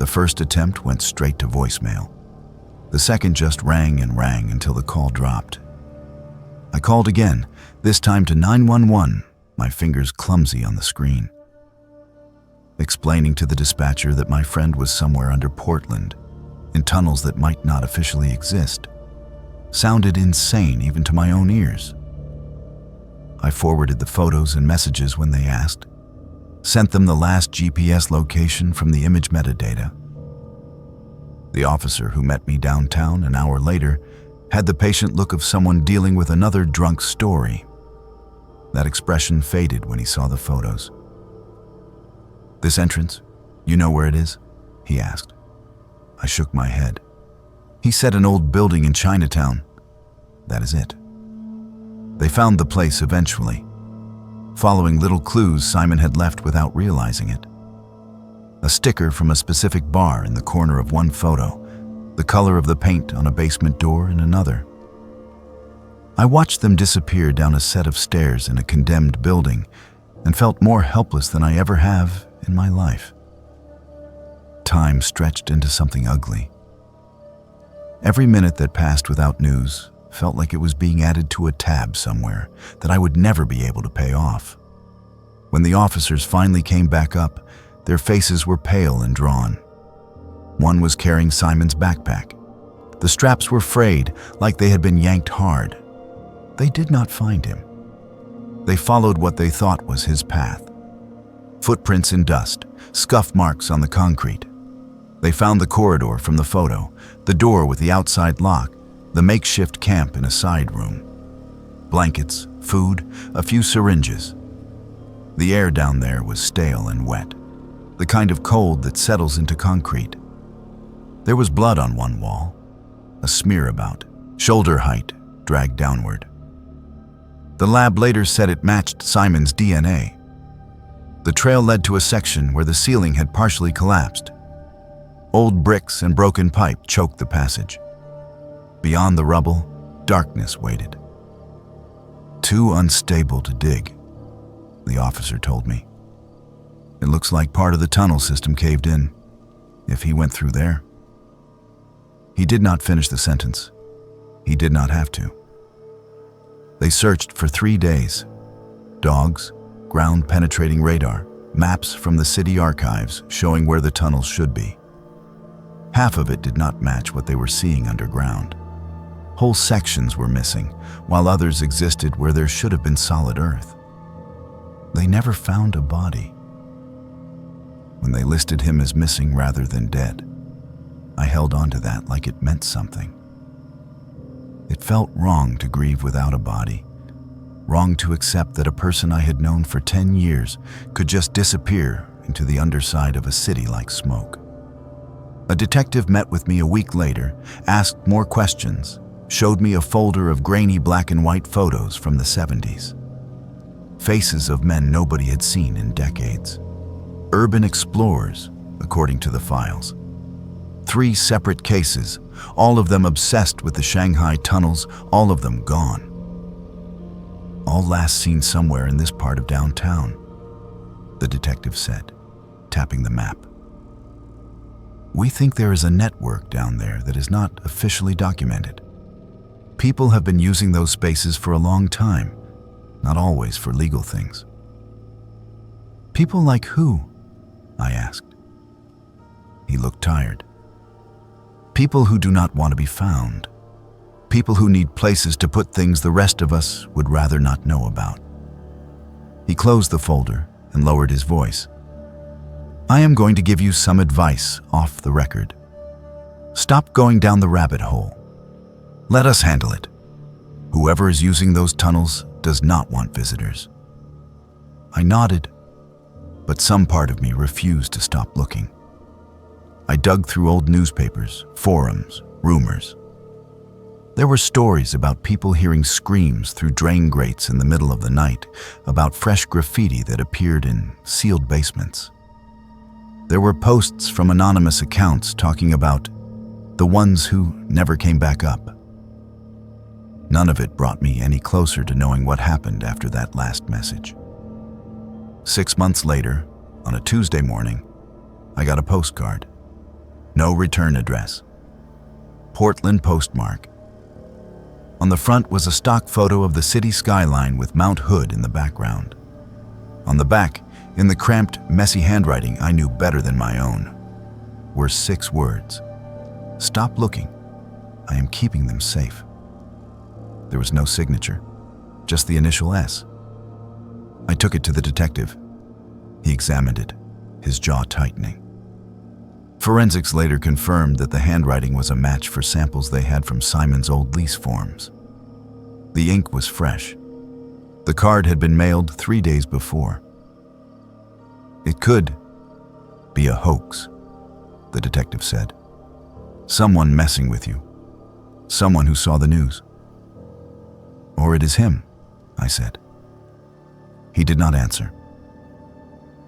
The first attempt went straight to voicemail. The second just rang and rang until the call dropped. I called again, this time to 911, my fingers clumsy on the screen. Explaining to the dispatcher that my friend was somewhere under Portland, in tunnels that might not officially exist, sounded insane even to my own ears. I forwarded the photos and messages when they asked, sent them the last GPS location from the image metadata. The officer who met me downtown an hour later had the patient look of someone dealing with another drunk story. That expression faded when he saw the photos. "This entrance, you know where it is?" he asked. I shook my head. He said an old building in Chinatown. That is it. They found the place eventually, following little clues Simon had left without realizing it. A sticker from a specific bar in the corner of one photo, the color of the paint on a basement door in another. I watched them disappear down a set of stairs in a condemned building and felt more helpless than I ever have in my life. Time stretched into something ugly. Every minute that passed without news felt like it was being added to a tab somewhere that I would never be able to pay off. When the officers finally came back up, their faces were pale and drawn. One was carrying Simon's backpack. The straps were frayed, like they had been yanked hard. They did not find him. They followed what they thought was his path. Footprints in dust, scuff marks on the concrete. They found the corridor from the photo, the door with the outside lock, the makeshift camp in a side room. Blankets, food, a few syringes. The air down there was stale and wet, the kind of cold that settles into concrete. There was blood on one wall, a smear about, shoulder height, dragged downward. The lab later said it matched Simon's DNA. The trail led to a section where the ceiling had partially collapsed. Old bricks and broken pipe choked the passage. Beyond the rubble, darkness waited. Too unstable to dig, the officer told me. It looks like part of the tunnel system caved in, if he went through there. He did not finish the sentence. He did not have to. They searched for 3 days. Dogs, ground-penetrating radar, maps from the city archives showing where the tunnels should be. Half of it did not match what they were seeing underground. Whole sections were missing, while others existed where there should have been solid earth. They never found a body. When they listed him as missing rather than dead, I held on to that like it meant something. It felt wrong to grieve without a body, wrong to accept that a person I had known for 10 years could just disappear into the underside of a city like smoke. A detective met with me a week later, asked more questions, showed me a folder of grainy black and white photos from the 70s. Faces of men nobody had seen in decades. Urban explorers, according to the files. 3 separate cases, all of them obsessed with the Shanghai tunnels, all of them gone. All last seen somewhere in this part of downtown, the detective said, tapping the map. We think there is a network down there that is not officially documented. People have been using those spaces for a long time, not always for legal things. People like who? I asked. He looked tired. People who do not want to be found. People who need places to put things the rest of us would rather not know about. He closed the folder and lowered his voice. I am going to give you some advice off the record. Stop going down the rabbit hole. Let us handle it. Whoever is using those tunnels does not want visitors. I nodded, but some part of me refused to stop looking. I dug through old newspapers, forums, rumors. There were stories about people hearing screams through drain grates in the middle of the night, about fresh graffiti that appeared in sealed basements. There were posts from anonymous accounts talking about the ones who never came back up. None of it brought me any closer to knowing what happened after that last message. 6 months later, on a Tuesday morning, I got a postcard. No return address. Portland postmark. On the front was a stock photo of the city skyline with Mount Hood in the background. On the back, in the cramped, messy handwriting I knew better than my own, were 6 words. Stop looking. I am keeping them safe. There was no signature, just the initial S. I took it to the detective. He examined it, his jaw tightening. Forensics later confirmed that the handwriting was a match for samples they had from Simon's old lease forms. The ink was fresh. The card had been mailed 3 days before. It could be a hoax, the detective said. Someone messing with you. Someone who saw the news. Or it is him, I said. He did not answer.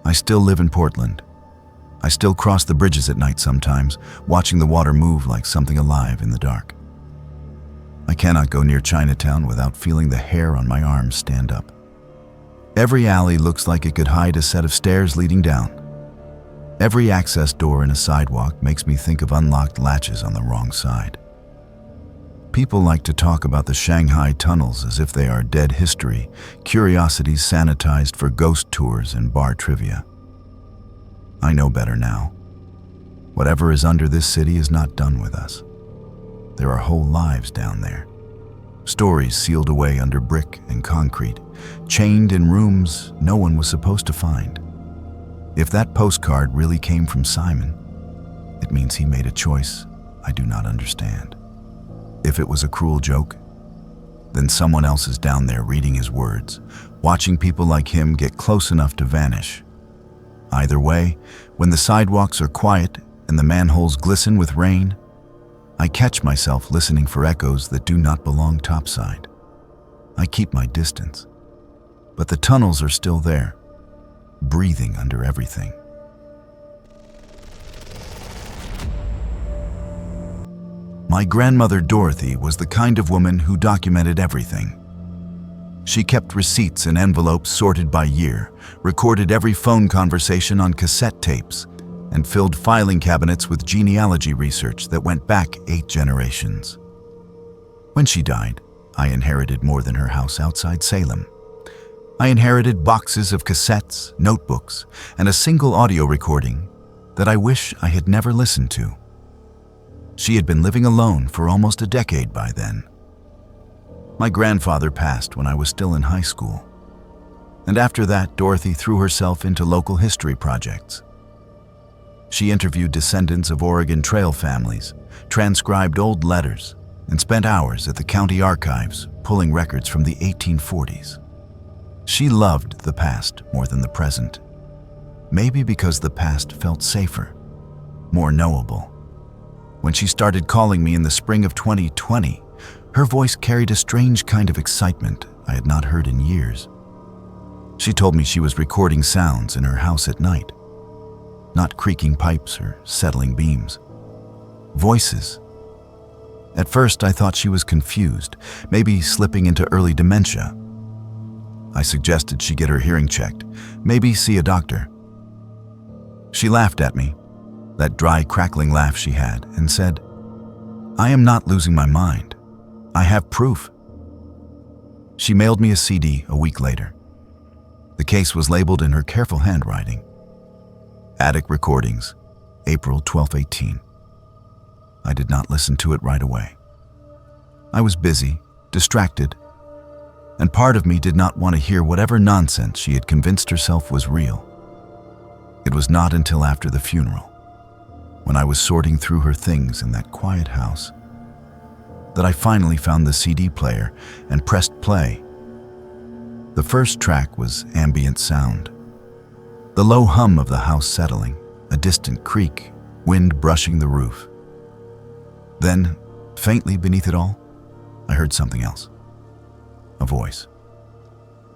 I still live in Portland. I still cross the bridges at night sometimes, watching the water move like something alive in the dark. I cannot go near Chinatown without feeling the hair on my arms stand up. Every alley looks like it could hide a set of stairs leading down. Every access door in a sidewalk makes me think of unlocked latches on the wrong side. People like to talk about the Shanghai tunnels as if they are dead history, curiosities sanitized for ghost tours and bar trivia. I know better now. Whatever is under this city is not done with us. There are whole lives down there. Stories sealed away under brick and concrete, chained in rooms no one was supposed to find. If that postcard really came from Simon, it means he made a choice I do not understand. If it was a cruel joke, then someone else is down there reading his words, watching people like him get close enough to vanish. Either way, when the sidewalks are quiet and the manholes glisten with rain, I catch myself listening for echoes that do not belong topside. I keep my distance, but the tunnels are still there, breathing under everything. My grandmother Dorothy was the kind of woman who documented everything. She kept receipts in envelopes sorted by year, recorded every phone conversation on cassette tapes, and filled filing cabinets with genealogy research that went back 8 generations. When she died, I inherited more than her house outside Salem. I inherited boxes of cassettes, notebooks, and a single audio recording that I wish I had never listened to. She had been living alone for almost a decade by then. My grandfather passed when I was still in high school. And after that, Dorothy threw herself into local history projects. She interviewed descendants of Oregon Trail families, transcribed old letters, and spent hours at the county archives pulling records from the 1840s. She loved the past more than the present, maybe because the past felt safer, more knowable. When she started calling me in the spring of 2020, her voice carried a strange kind of excitement I had not heard in years. She told me she was recording sounds in her house at night, not creaking pipes or settling beams. Voices. At first, I thought she was confused, maybe slipping into early dementia. I suggested she get her hearing checked, maybe see a doctor. She laughed at me, that dry, crackling laugh she had, and said, "I am not losing my mind. I have proof." She mailed me a CD a week later. The case was labeled in her careful handwriting. Attic Recordings, April 1218. I did not listen to it right away. I was busy, distracted, and part of me did not want to hear whatever nonsense she had convinced herself was real. It was not until after the funeral, when I was sorting through her things in that quiet house, that I finally found the CD player and pressed play. The first track was ambient sound. The low hum of the house settling, a distant creak, wind brushing the roof. Then, faintly beneath it all, I heard something else. A voice.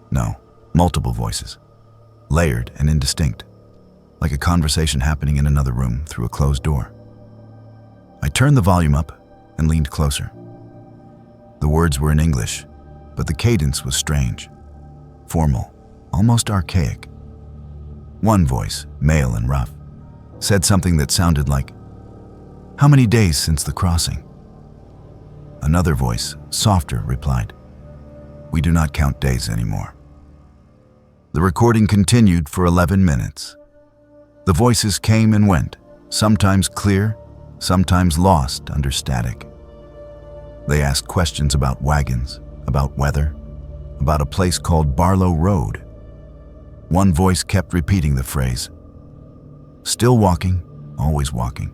No, multiple voices, layered and indistinct, like a conversation happening in another room through a closed door. I turned the volume up and leaned closer. The words were in English, but the cadence was strange, formal, almost archaic. One voice, male and rough, said something that sounded like, How many days since the crossing? Another voice, softer, replied, We do not count days anymore. The recording continued for 11 minutes. The voices came and went, sometimes clear, sometimes lost under static. They asked questions about wagons, about weather, about a place called Barlow Road. One voice kept repeating the phrase, Still walking, always walking.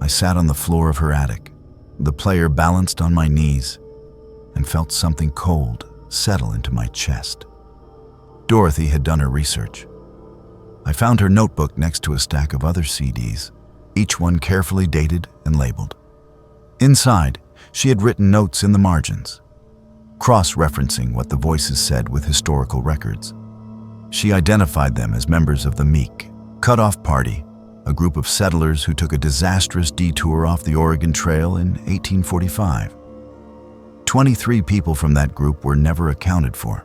I sat on the floor of her attic, the player balanced on my knees, and felt something cold settle into my chest. Dorothy had done her research. I found her notebook next to a stack of other CDs, each one carefully dated and labeled. Inside, she had written notes in the margins, cross-referencing what the voices said with historical records. She identified them as members of the Meek Cut-Off Party, a group of settlers who took a disastrous detour off the Oregon Trail in 1845. 23 people from that group were never accounted for.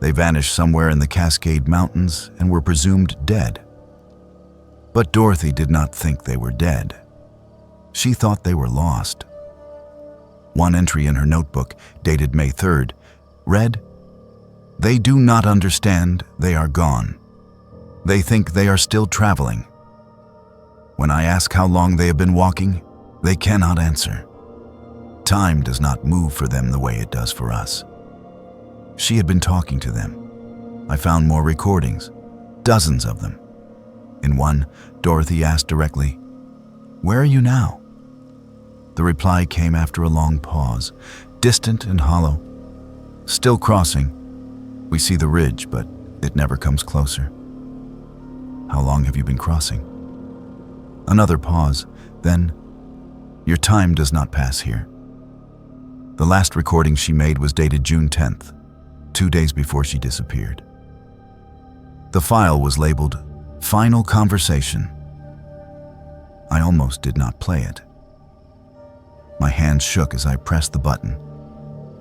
They vanished somewhere in the Cascade Mountains and were presumed dead. But Dorothy did not think they were dead. She thought they were lost. One entry in her notebook, dated May 3rd, read, They do not understand they are gone. They think they are still traveling. When I ask how long they have been walking, they cannot answer. Time does not move for them the way it does for us. She had been talking to them. I found more recordings, dozens of them. In one, Dorothy asked directly, Where are you now? The reply came after a long pause, distant and hollow. Still crossing. We see the ridge, but it never comes closer. How long have you been crossing? Another pause, then, Your time does not pass here. The last recording she made was dated June 10th, 2 days before she disappeared. The file was labeled Final Conversation. I almost did not play it. My hands shook as I pressed the button,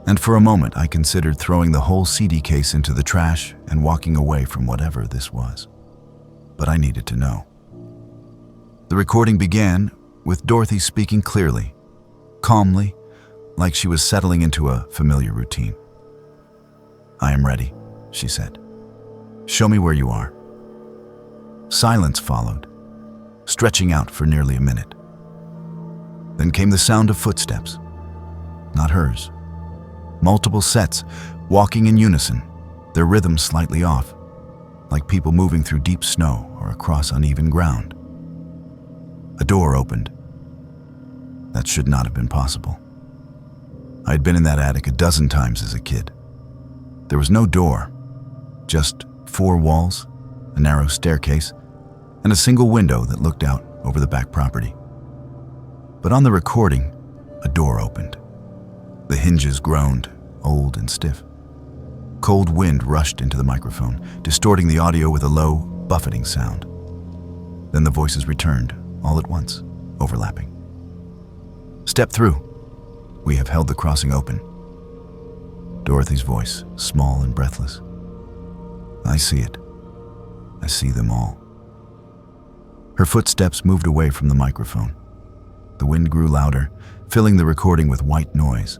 and for a moment I considered throwing the whole CD case into the trash and walking away from whatever this was. But I needed to know. The recording began with Dorothy speaking clearly, calmly, like she was settling into a familiar routine. I am ready, she said. Show me where you are. Silence followed, stretching out for nearly a minute. Then came the sound of footsteps, not hers. Multiple sets, walking in unison, their rhythm slightly off, like people moving through deep snow or across uneven ground. A door opened. That should not have been possible. I had been in that attic a dozen times as a kid. There was no door, just 4 walls, a narrow staircase, and a single window that looked out over the back property. But on the recording, a door opened. The hinges groaned, old and stiff. Cold wind rushed into the microphone, distorting the audio with a low, buffeting sound. Then the voices returned, all at once, overlapping. Step through. We have held the crossing open. Dorothy's voice, small and breathless. I see it. I see them all. Her footsteps moved away from the microphone. The wind grew louder, filling the recording with white noise.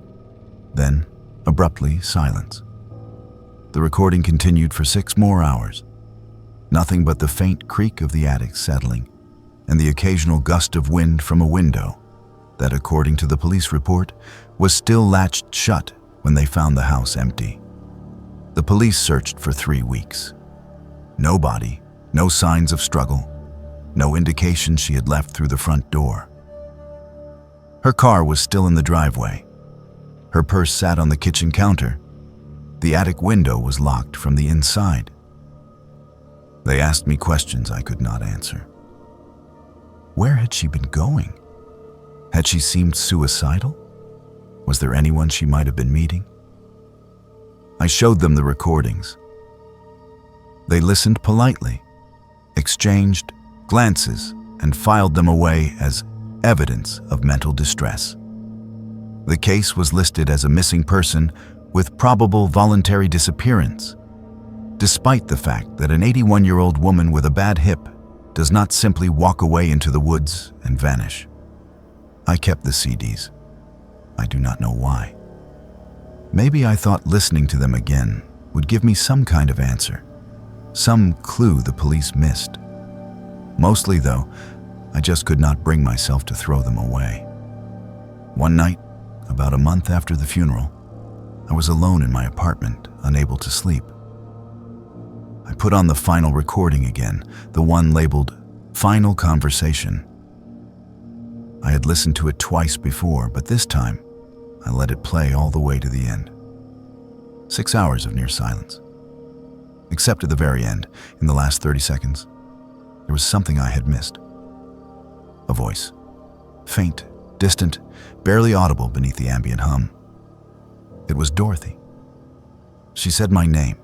Then, abruptly, silence. The recording continued for 6 more hours. Nothing but the faint creak of the attic settling, and the occasional gust of wind from a window that, according to the police report, was still latched shut when they found the house empty. The police searched for 3 weeks. No body, no signs of struggle, no indication she had left through the front door. Her car was still in the driveway. Her purse sat on the kitchen counter. The attic window was locked from the inside. They asked me questions I could not answer. Where had she been going? Had she seemed suicidal? Was there anyone she might have been meeting? I showed them the recordings. They listened politely, exchanged glances, and filed them away as evidence of mental distress. The case was listed as a missing person with probable voluntary disappearance, despite the fact that an 81-year-old woman with a bad hip does not simply walk away into the woods and vanish. I kept the CDs. I do not know why. Maybe I thought listening to them again would give me some kind of answer, some clue the police missed. Mostly, though, I just could not bring myself to throw them away. One night, about a month after the funeral, I was alone in my apartment, unable to sleep. I put on the final recording again, the one labeled Final Conversation. I had listened to it twice before, but this time, I let it play all the way to the end. 6 hours of near silence. Except at the very end, in the last 30 seconds, there was something I had missed. A voice. Faint, distant, barely audible beneath the ambient hum. It was Dorothy. She said my name,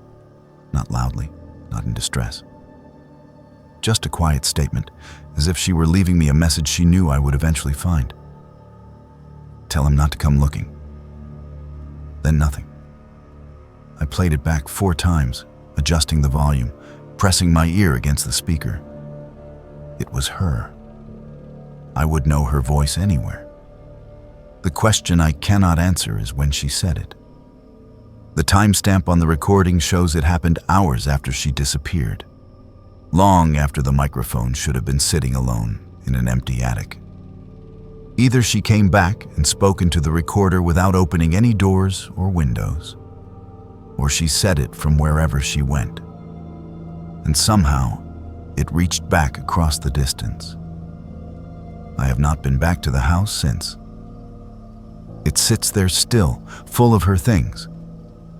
not loudly, not in distress. Just a quiet statement, as if she were leaving me a message she knew I would eventually find. Tell him not to come looking. Then nothing. I played it back 4 times, adjusting the volume, pressing my ear against the speaker. It was her. I would know her voice anywhere. The question I cannot answer is when she said it. The timestamp on the recording shows it happened hours after she disappeared, long after the microphone should have been sitting alone in an empty attic. Either she came back and spoke into the recorder without opening any doors or windows, or she said it from wherever she went, and somehow it reached back across the distance. I have not been back to the house since. It sits there still, full of her things,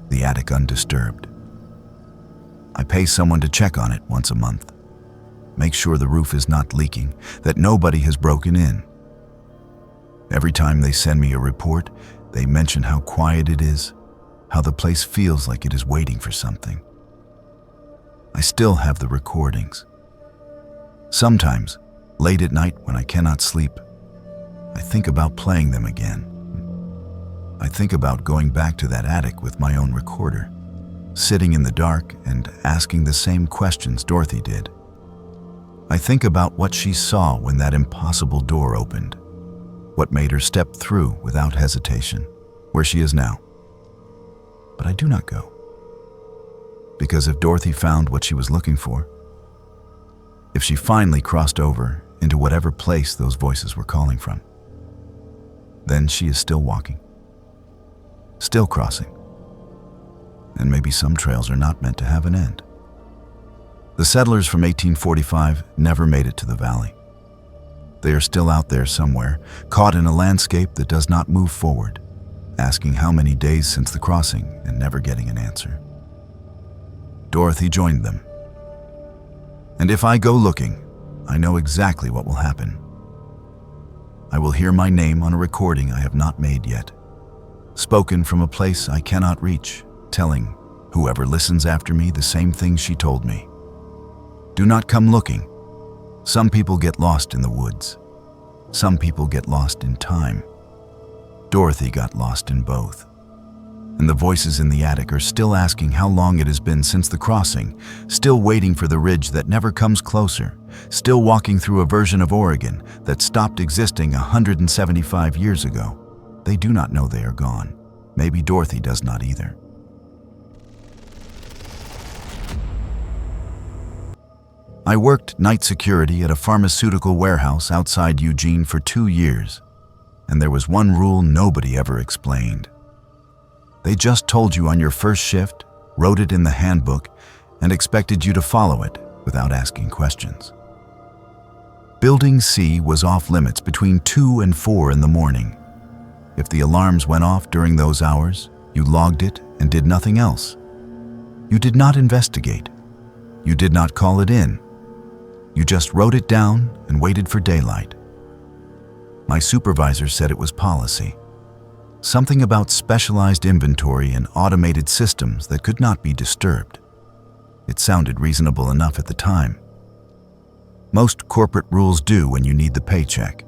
the attic undisturbed. I pay someone to check on it once a month, make sure the roof is not leaking, that nobody has broken in. Every time they send me a report, they mention how quiet it is, how the place feels like it is waiting for something. I still have the recordings. Sometimes, late at night when I cannot sleep, I think about playing them again. I think about going back to that attic with my own recorder, sitting in the dark and asking the same questions Dorothy did. I think about what she saw when that impossible door opened, what made her step through without hesitation, where she is now. But I do not go. Because if Dorothy found what she was looking for, if she finally crossed over into whatever place those voices were calling from, then she is still walking, still crossing. And maybe some trails are not meant to have an end. The settlers from 1845 never made it to the valley. They are still out there somewhere, caught in a landscape that does not move forward, asking how many days since the crossing and never getting an answer. Dorothy joined them. And if I go looking, I know exactly what will happen. I will hear my name on a recording I have not made yet, spoken from a place I cannot reach, telling whoever listens after me the same thing she told me. Do not come looking. Some people get lost in the woods. Some people get lost in time. Dorothy got lost in both. And the voices in the attic are still asking how long it has been since the crossing, still waiting for the ridge that never comes closer, still walking through a version of Oregon that stopped existing 175 years ago. They do not know they are gone. Maybe Dorothy does not either. I worked night security at a pharmaceutical warehouse outside Eugene for 2 years, and there was one rule nobody ever explained. They just told you on your first shift, wrote it in the handbook, and expected you to follow it without asking questions. Building C was off limits between 2 and 4 in the morning. If the alarms went off during those hours, you logged it and did nothing else. You did not investigate. You did not call it in. You just wrote it down and waited for daylight. My supervisor said it was policy. Something about specialized inventory and automated systems that could not be disturbed. It sounded reasonable enough at the time. Most corporate rules do when you need the paycheck.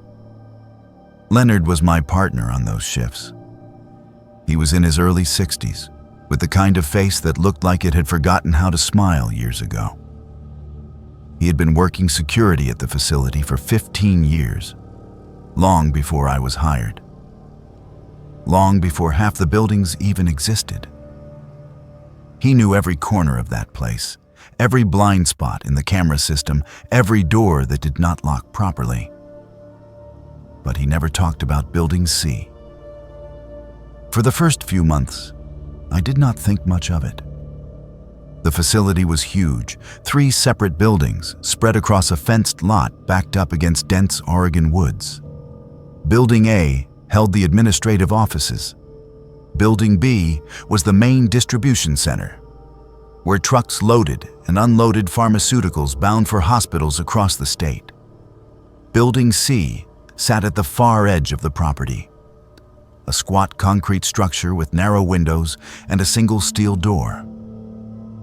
Leonard was my partner on those shifts. He was in his early 60s, with the kind of face that looked like it had forgotten how to smile years ago. He had been working security at the facility for 15 years, long before I was hired. Long before half the buildings even existed. He knew every corner of that place, every blind spot in the camera system, every door that did not lock properly. But he never talked about Building C. For the first few months, I did not think much of it. The facility was huge, 3 separate buildings spread across a fenced lot backed up against dense Oregon woods. Building A held the administrative offices. Building B was the main distribution center, where trucks loaded and unloaded pharmaceuticals bound for hospitals across the state. Building C sat at the far edge of the property, a squat concrete structure with narrow windows and a single steel door.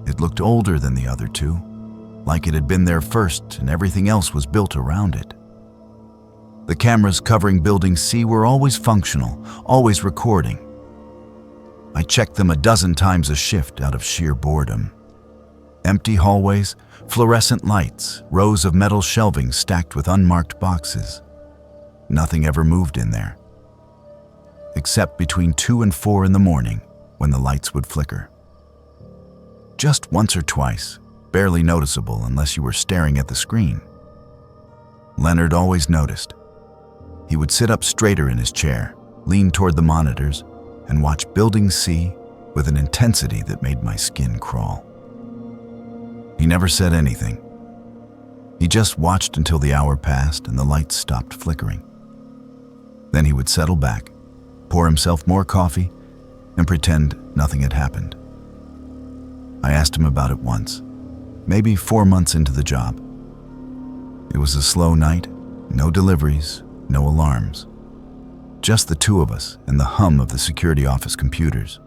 It looked older than the other two, like it had been there first and everything else was built around it. The cameras covering Building C were always functional, always recording. I checked them a dozen times a shift out of sheer boredom. Empty hallways, fluorescent lights, rows of metal shelving stacked with unmarked boxes. Nothing ever moved in there, except between 2 and 4 in the morning when the lights would flicker. Just once or twice, barely noticeable unless you were staring at the screen. Leonard always noticed. He would sit up straighter in his chair, lean toward the monitors, and watch Building C with an intensity that made my skin crawl. He never said anything. He just watched until the hour passed and the lights stopped flickering. Then he would settle back, pour himself more coffee, and pretend nothing had happened. I asked him about it once, maybe 4 months into the job. It was a slow night, no deliveries, no alarms. Just the 2 of us and the hum of the security office computers.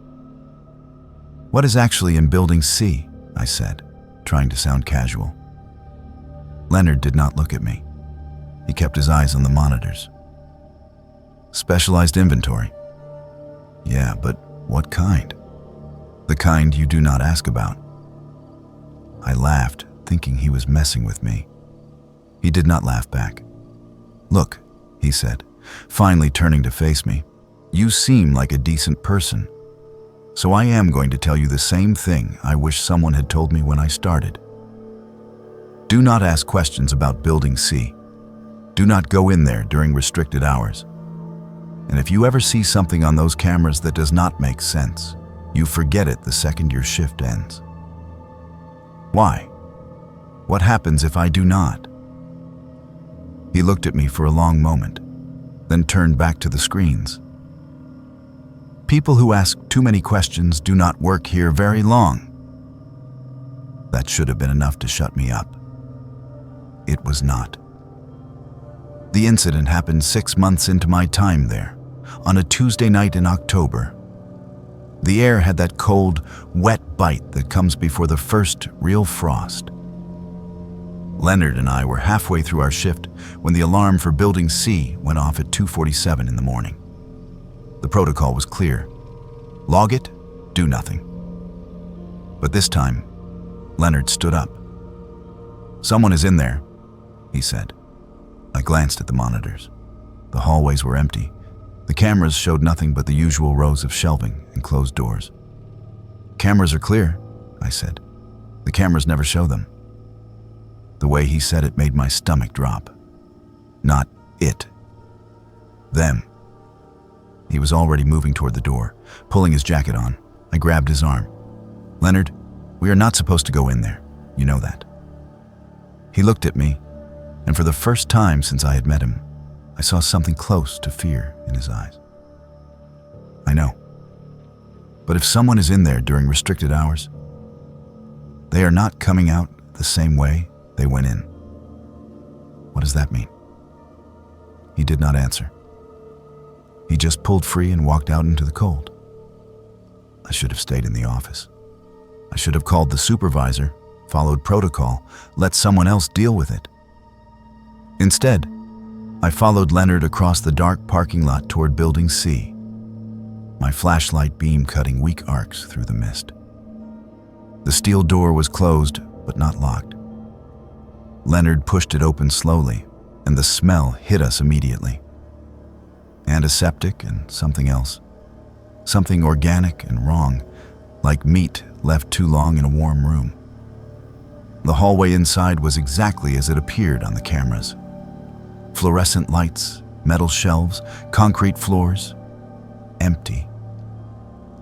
"What is actually in Building C?" I said, trying to sound casual. Leonard did not look at me. He kept his eyes on the monitors. "Specialized inventory." "Yeah, but what kind?" "The kind you do not ask about." I laughed, thinking he was messing with me. He did not laugh back. "Look," he said, finally turning to face me, "you seem like a decent person. So I am going to tell you the same thing I wish someone had told me when I started. Do not ask questions about Building C. Do not go in there during restricted hours. And if you ever see something on those cameras that does not make sense, you forget it the second your shift ends." "Why? What happens if I do not?" He looked at me for a long moment, then turned back to the screens. "People who ask too many questions do not work here very long." That should have been enough to shut me up. It was not. The incident happened 6 months into my time there, on a Tuesday night in October. The air had that cold, wet bite that comes before the first real frost. Leonard and I were halfway through our shift when the alarm for Building C went off at 2:47 in the morning. The protocol was clear. Log it, do nothing. But this time, Leonard stood up. "Someone is in there," he said. I glanced at the monitors. The hallways were empty. The cameras showed nothing but the usual rows of shelving and closed doors. "Cameras are clear," I said. "The cameras never show them." The way he said it made my stomach drop. Not it. Them. He was already moving toward the door, pulling his jacket on. I grabbed his arm. "Leonard, we are not supposed to go in there. You know that." He looked at me, and for the first time since I had met him, I saw something close to fear in his eyes. "I know. But if someone is in there during restricted hours, they are not coming out the same way they went in." "What does that mean?" He did not answer. He just pulled free and walked out into the cold. I should have stayed in the office. I should have called the supervisor, followed protocol, let someone else deal with it. Instead, I followed Leonard across the dark parking lot toward Building C, my flashlight beam cutting weak arcs through the mist. The steel door was closed, but not locked. Leonard pushed it open slowly, and the smell hit us immediately. Antiseptic and something else. Something organic and wrong, like meat left too long in a warm room. The hallway inside was exactly as it appeared on the cameras. Fluorescent lights, metal shelves, concrete floors, empty.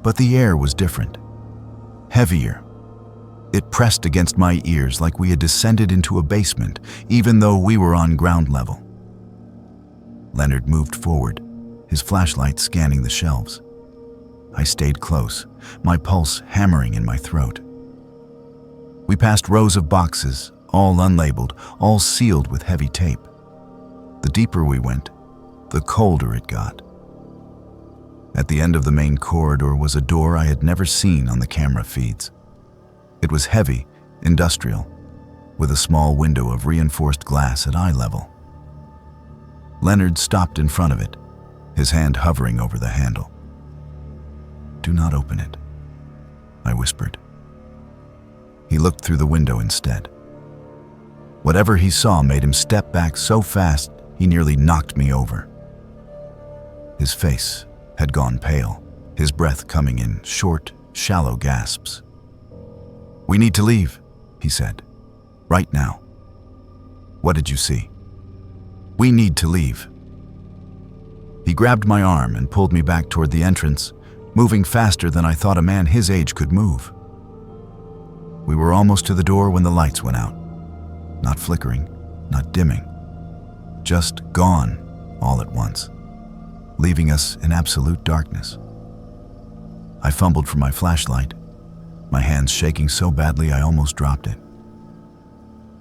But the air was different, heavier. It pressed against my ears like we had descended into a basement, even though we were on ground level. Leonard moved forward, his flashlight scanning the shelves. I stayed close, my pulse hammering in my throat. We passed rows of boxes, all unlabeled, all sealed with heavy tape. The deeper we went, the colder it got. At the end of the main corridor was a door I had never seen on the camera feeds. It was heavy, industrial, with a small window of reinforced glass at eye level. Leonard stopped in front of it, his hand hovering over the handle. "Do not open it," I whispered. He looked through the window instead. Whatever he saw made him step back so fast he nearly knocked me over. His face had gone pale, his breath coming in short, shallow gasps. "We need to leave," he said. "Right now." "What did you see?" "We need to leave." He grabbed my arm and pulled me back toward the entrance, moving faster than I thought a man his age could move. We were almost to the door when the lights went out. Not flickering, not dimming. Just gone all at once, leaving us in absolute darkness. I fumbled for my flashlight, my hands shaking so badly I almost dropped it.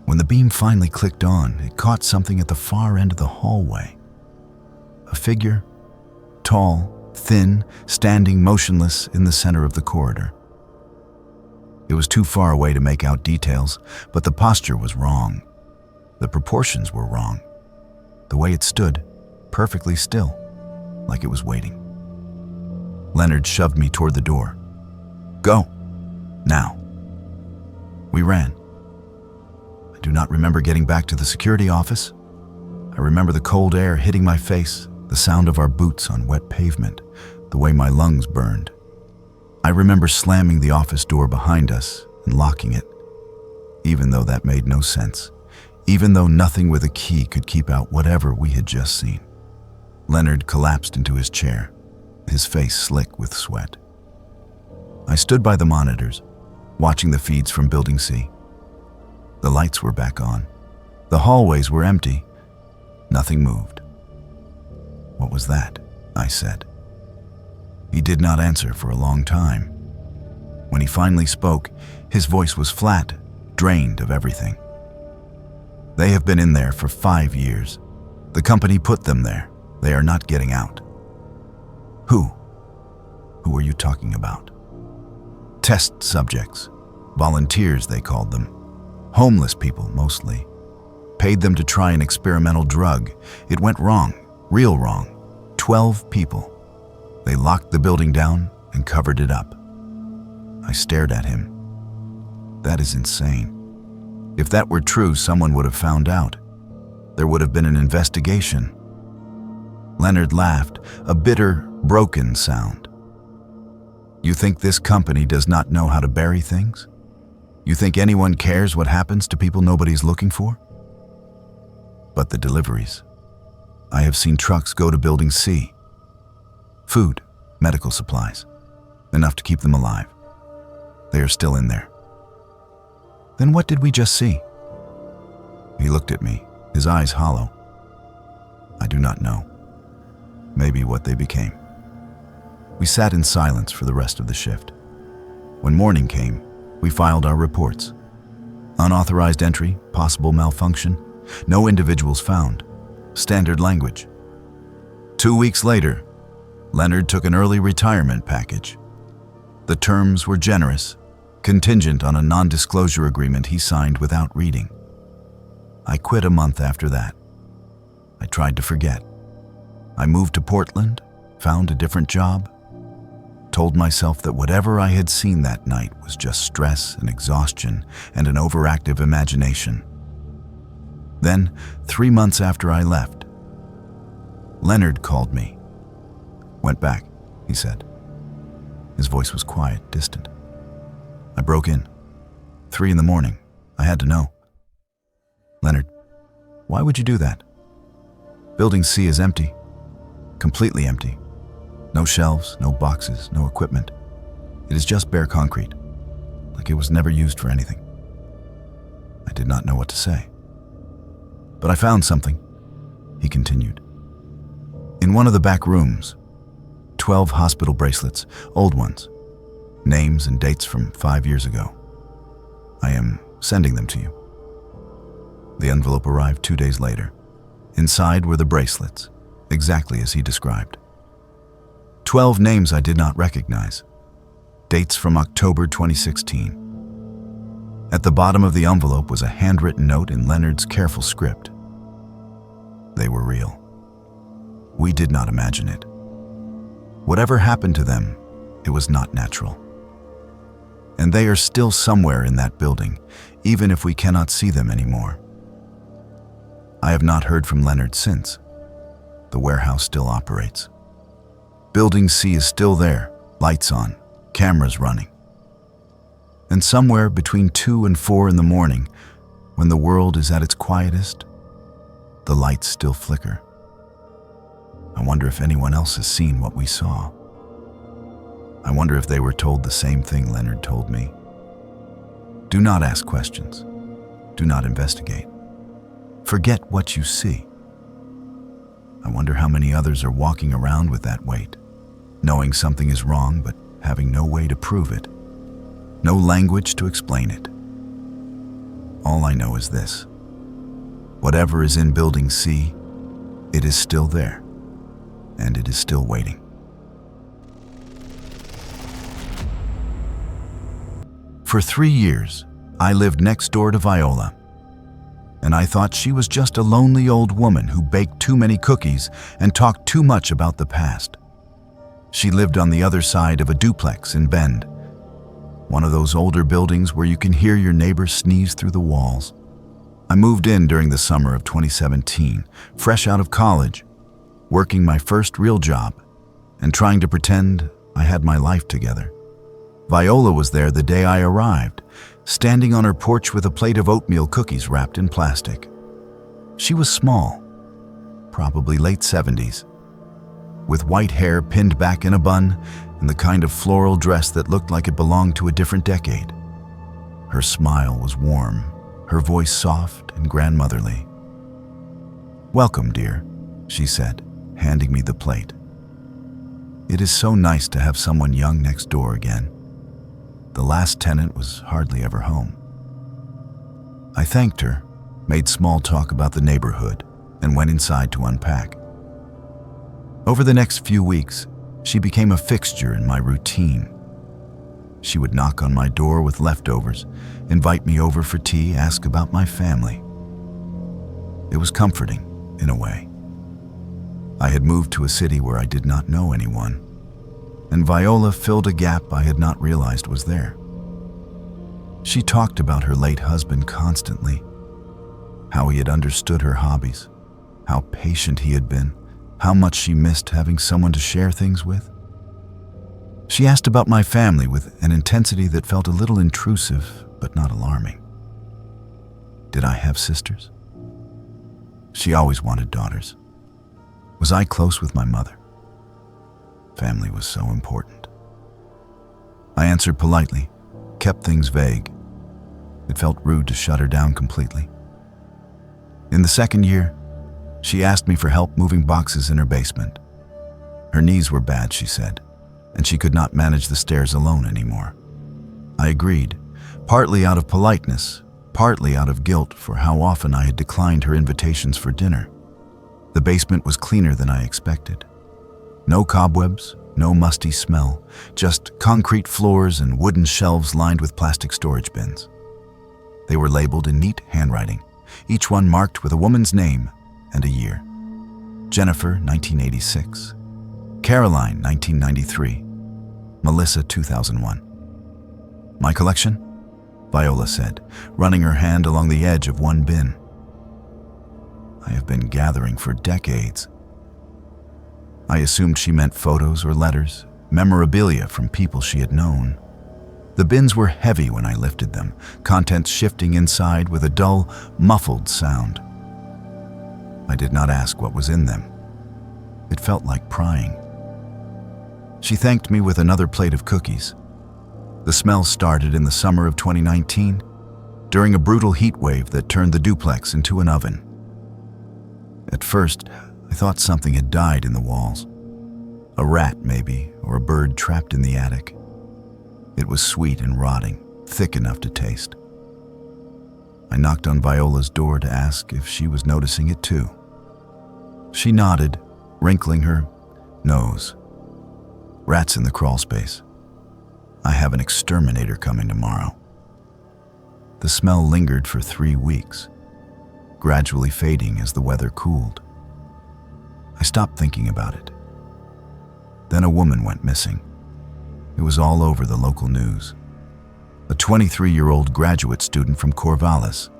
When the beam finally clicked on, it caught something at the far end of the hallway. A figure, tall, thin, standing motionless in the center of the corridor. It was too far away to make out details, but the posture was wrong. The proportions were wrong. The way it stood, perfectly still, like it was waiting. Leonard shoved me toward the door. "Go, now." We ran. I do not remember getting back to the security office. I remember the cold air hitting my face, the sound of our boots on wet pavement, the way my lungs burned. I remember slamming the office door behind us and locking it, even though that made no sense, even though nothing with a key could keep out whatever we had just seen. Leonard collapsed into his chair, his face slick with sweat. I stood by the monitors, watching the feeds from Building C. The lights were back on. The hallways were empty. Nothing moved. "What was that?" I said. He did not answer for a long time. When he finally spoke, his voice was flat, drained of everything. "They have been in there for 5 years. The company put them there. They are not getting out." "Who? Who are you talking about?" "Test subjects. Volunteers, they called them. Homeless people, mostly. Paid them to try an experimental drug. It went wrong, real wrong. 12 people. They locked the building down and covered it up." I stared at him. That is insane. If that were true, someone would have found out. There would have been an investigation. Leonard laughed, a bitter, broken sound. "You think this company does not know how to bury things? You think anyone cares what happens to people nobody's looking for?" "But the deliveries. I have seen trucks go to Building C. Food, medical supplies, enough to keep them alive. They are still in there." "Then what did we just see?" He looked at me, his eyes hollow. "I do not know. Maybe what they became." We sat in silence for the rest of the shift. When morning came, we filed our reports. Unauthorized entry, possible malfunction, no individuals found. Standard language. 2 weeks later, Leonard took an early retirement package. The terms were generous, contingent on a non-disclosure agreement he signed without reading. I quit a month after that. I tried to forget. I moved to Portland, found a different job, told myself that whatever I had seen that night was just stress and exhaustion and an overactive imagination. Then, 3 months after I left, Leonard called me. "Went back," he said. His voice was quiet, distant. I broke in. 3 in the morning. I had to know. "Leonard, why would you do that? Building C is empty. Completely empty. No shelves, no boxes, no equipment. It is just bare concrete, like it was never used for anything." I did not know what to say. "But I found something," he continued. "In one of the back rooms, 12 hospital bracelets, old ones, names and dates from 5 years ago. I am sending them to you." The envelope arrived 2 days later. Inside were the bracelets, exactly as he described. 12 names I did not recognize. Dates from October 2016. At the bottom of the envelope was a handwritten note in Leonard's careful script. They were real. We did not imagine it. Whatever happened to them, it was not natural. And they are still somewhere in that building, even if we cannot see them anymore. I have not heard from Leonard since. The warehouse still operates. Building C is still there, lights on, cameras running. And somewhere between 2 and 4 in the morning, when the world is at its quietest, the lights still flicker. I wonder if anyone else has seen what we saw. I wonder if they were told the same thing Leonard told me. Do not ask questions. Do not investigate. Forget what you see. I wonder how many others are walking around with that weight, knowing something is wrong but having no way to prove it, no language to explain it. All I know is this: whatever is in Building C, it is still there, and it is still waiting. For 3 years, I lived next door to Viola, and I thought she was just a lonely old woman who baked too many cookies and talked too much about the past. She lived on the other side of a duplex in Bend, one of those older buildings where you can hear your neighbor sneeze through the walls. I moved in during the summer of 2017, fresh out of college, working my first real job and trying to pretend I had my life together. Viola was there the day I arrived, standing on her porch with a plate of oatmeal cookies wrapped in plastic. She was small, probably late 70s, with white hair pinned back in a bun and the kind of floral dress that looked like it belonged to a different decade. Her smile was warm, her voice soft and grandmotherly. "Welcome, dear," she said, handing me the plate. "It is so nice to have someone young next door again. The last tenant was hardly ever home." I thanked her, made small talk about the neighborhood, and went inside to unpack. Over the next few weeks, she became a fixture in my routine. She would knock on my door with leftovers, invite me over for tea, ask about my family. It was comforting, in a way. I had moved to a city where I did not know anyone, and Viola filled a gap I had not realized was there. She talked about her late husband constantly, how he had understood her hobbies, how patient he had been, how much she missed having someone to share things with. She asked about my family with an intensity that felt a little intrusive, but not alarming. Did I have sisters? She always wanted daughters. Was I close with my mother? Family was so important. I answered politely, kept things vague. It felt rude to shut her down completely. In the second year, she asked me for help moving boxes in her basement. Her knees were bad, she said, and she could not manage the stairs alone anymore. I agreed, partly out of politeness, partly out of guilt for how often I had declined her invitations for dinner. The basement was cleaner than I expected. No cobwebs, no musty smell, just concrete floors and wooden shelves lined with plastic storage bins. They were labeled in neat handwriting, each one marked with a woman's name and a year. Jennifer, 1986. Caroline, 1993. Melissa, 2001. "My collection?" Viola said, running her hand along the edge of one bin. I have been gathering for decades. I assumed she meant photos or letters, memorabilia from people she had known. The bins were heavy when I lifted them, contents shifting inside with a dull, muffled sound. I did not ask what was in them. It felt like prying. She thanked me with another plate of cookies. The smell started in the summer of 2019, during a brutal heat wave that turned the duplex into an oven. At first, I thought something had died in the walls. A rat, maybe, or a bird trapped in the attic. It was sweet and rotting, thick enough to taste. I knocked on Viola's door to ask if she was noticing it too. She nodded, wrinkling her nose. Rats in the crawl space. I have an exterminator coming tomorrow. The smell lingered for 3 weeks, gradually fading as the weather cooled. I stopped thinking about it. Then a woman went missing. It was all over the local news. A 23-year-old graduate student from Corvallis,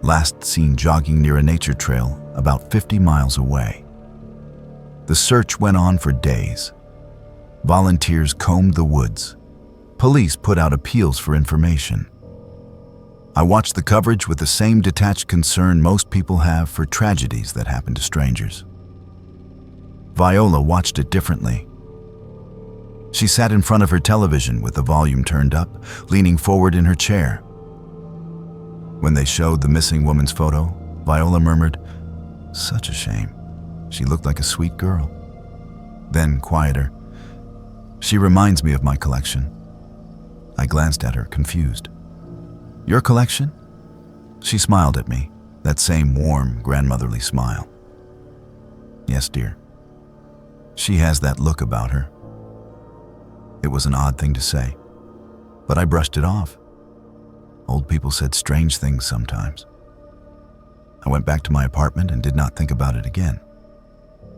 last seen jogging near a nature trail about 50 miles away. The search went on for days. Volunteers combed the woods. Police put out appeals for information. I watched the coverage with the same detached concern most people have for tragedies that happen to strangers. Viola watched it differently. She sat in front of her television with the volume turned up, leaning forward in her chair. When they showed the missing woman's photo, Viola murmured, "Such a shame. She looked like a sweet girl." Then, quieter, "She reminds me of my collection." I glanced at her, confused. "Your collection?" She smiled at me, that same warm, grandmotherly smile. "Yes, dear." She has that look about her. It was an odd thing to say, but I brushed it off. Old people said strange things sometimes. I went back to my apartment and did not think about it again,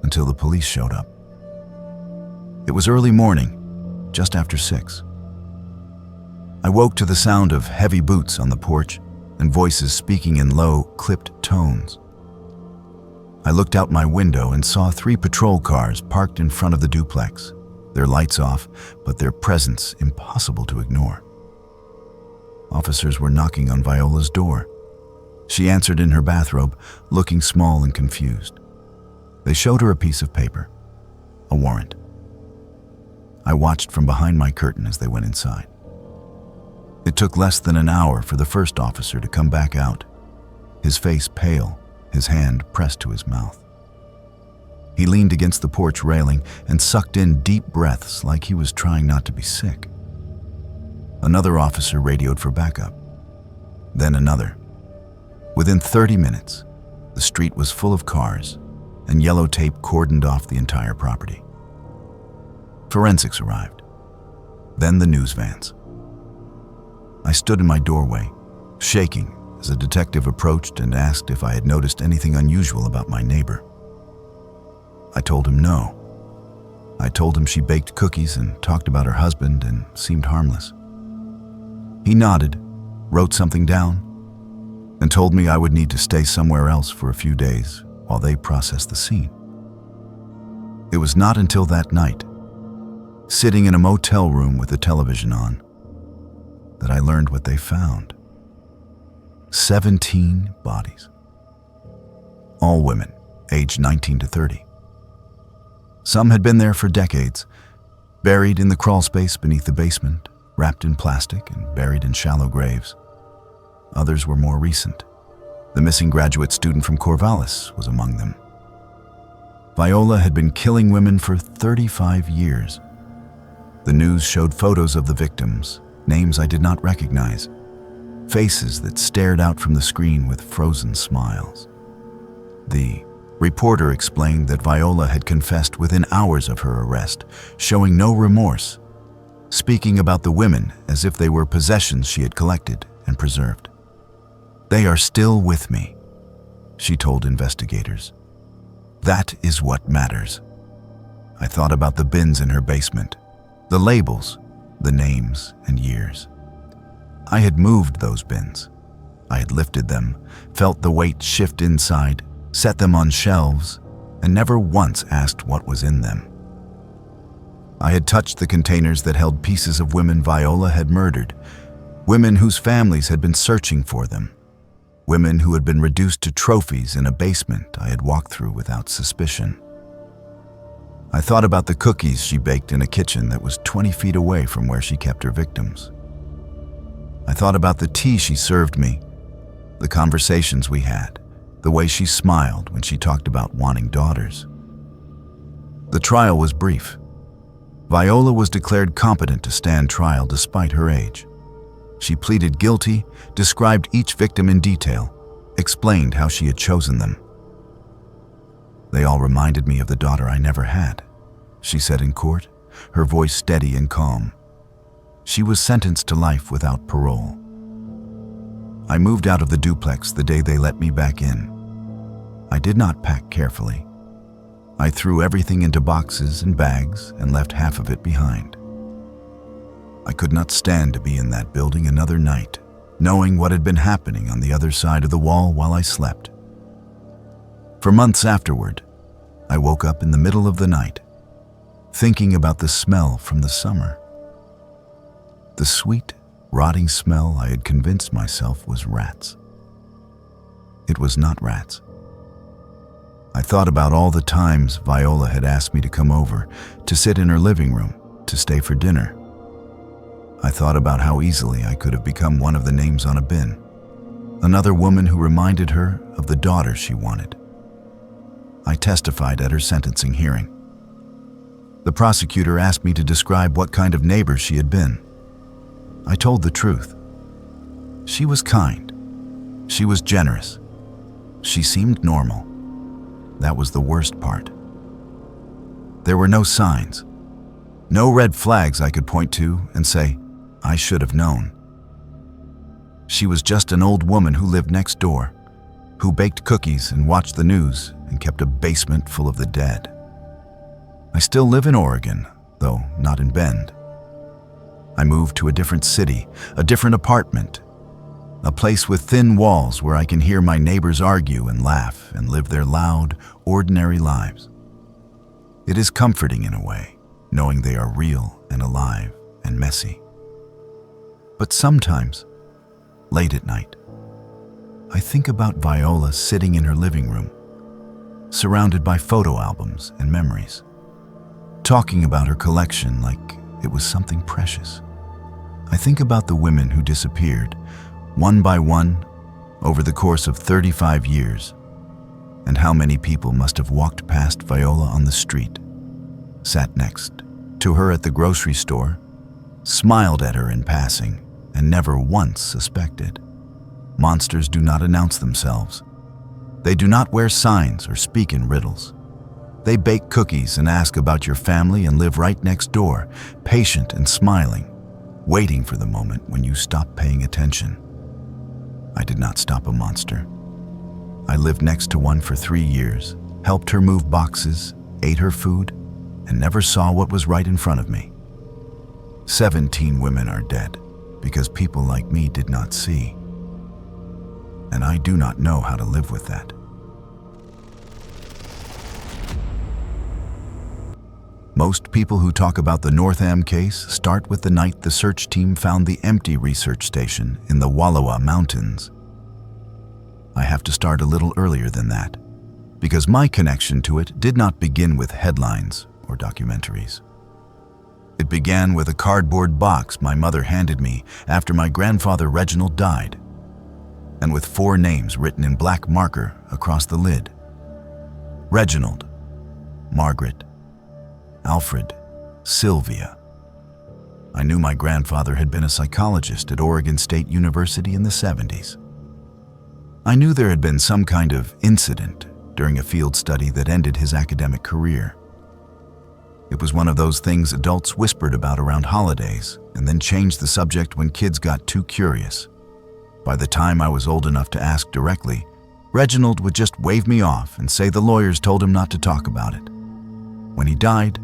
until the police showed up. It was early morning, just after 6. I woke to the sound of heavy boots on the porch and voices speaking in low, clipped tones. I looked out my window and saw 3 patrol cars parked in front of the duplex, their lights off, but their presence impossible to ignore. Officers were knocking on Viola's door. She answered in her bathrobe, looking small and confused. They showed her a piece of paper, a warrant. I watched from behind my curtain as they went inside. It took less than an hour for the first officer to come back out, his face pale, his hand pressed to his mouth. He leaned against the porch railing and sucked in deep breaths like he was trying not to be sick. Another officer radioed for backup. Then another. Within 30 minutes, the street was full of cars, and yellow tape cordoned off the entire property. Forensics arrived. Then the news vans. I stood in my doorway, shaking as a detective approached and asked if I had noticed anything unusual about my neighbor. I told him no. I told him she baked cookies and talked about her husband and seemed harmless. He nodded, wrote something down, and told me I would need to stay somewhere else for a few days while they processed the scene. It was not until that night, sitting in a motel room with the television on, that I learned what they found. 17 bodies. All women, aged 19 to 30. Some had been there for decades, buried in the crawl space beneath the basement, wrapped in plastic and buried in shallow graves. Others were more recent. The missing graduate student from Corvallis was among them. Viola had been killing women for 35 years. The news showed photos of the victims, names I did not recognize, faces that stared out from the screen with frozen smiles. The reporter explained that Viola had confessed within hours of her arrest, showing no remorse, speaking about the women as if they were possessions she had collected and preserved. "They are still with me," she told investigators. "That is what matters." I thought about the bins in her basement, the labels, the names and years. I had moved those bins. I had lifted them, felt the weight shift inside, set them on shelves, and never once asked what was in them. I had touched the containers that held pieces of women Viola had murdered, women whose families had been searching for them, women who had been reduced to trophies in a basement I had walked through without suspicion. I thought about the cookies she baked in a kitchen that was 20 feet away from where she kept her victims. I thought about the tea she served me, the conversations we had, the way she smiled when she talked about wanting daughters. The trial was brief. Viola was declared competent to stand trial despite her age. She pleaded guilty, described each victim in detail, explained how she had chosen them. They all reminded me of the daughter I never had, she said in court, her voice steady and calm. She was sentenced to life without parole. I moved out of the duplex the day they let me back in. I did not pack carefully. I threw everything into boxes and bags and left half of it behind. I could not stand to be in that building another night, knowing what had been happening on the other side of the wall while I slept. For months afterward, I woke up in the middle of the night, thinking about the smell from the summer. The sweet, rotting smell I had convinced myself was rats. It was not rats. I thought about all the times Viola had asked me to come over, to sit in her living room, to stay for dinner. I thought about how easily I could have become one of the names on a bin, another woman who reminded her of the daughter she wanted. I testified at her sentencing hearing. The prosecutor asked me to describe what kind of neighbor she had been. I told the truth. She was kind. She was generous. She seemed normal. That was the worst part. There were no signs, no red flags I could point to and say, I should have known. She was just an old woman who lived next door, who baked cookies and watched the news and kept a basement full of the dead. I still live in Oregon, though not in Bend. I moved to a different city, a different apartment, a place with thin walls where I can hear my neighbors argue and laugh and live their loud, ordinary lives. It is comforting in a way, knowing they are real and alive and messy. But sometimes, late at night, I think about Viola sitting in her living room, surrounded by photo albums and memories, talking about her collection like it was something precious. I think about the women who disappeared, one by one, over the course of 35 years, and how many people must have walked past Viola on the street, sat next to her at the grocery store, smiled at her in passing, and never once suspected. Monsters do not announce themselves. They do not wear signs or speak in riddles. They bake cookies and ask about your family and live right next door, patient and smiling, waiting for the moment when you stop paying attention. I did not stop a monster. I lived next to one for 3 years, helped her move boxes, ate her food, and never saw what was right in front of me. 17 women are dead because people like me did not see. And I do not know how to live with that. Most people who talk about the Northam case start with the night the search team found the empty research station in the Wallowa Mountains. I have to start a little earlier than that, because my connection to it did not begin with headlines or documentaries. It began with a cardboard box my mother handed me after my grandfather Reginald died, and with 4 names written in black marker across the lid. Reginald, Margaret, Alfred, Sylvia. I knew my grandfather had been a psychologist at Oregon State University in the 70s. I knew there had been some kind of incident during a field study that ended his academic career. It was one of those things adults whispered about around holidays and then changed the subject when kids got too curious. By the time I was old enough to ask directly, Reginald would just wave me off and say the lawyers told him not to talk about it. When he died,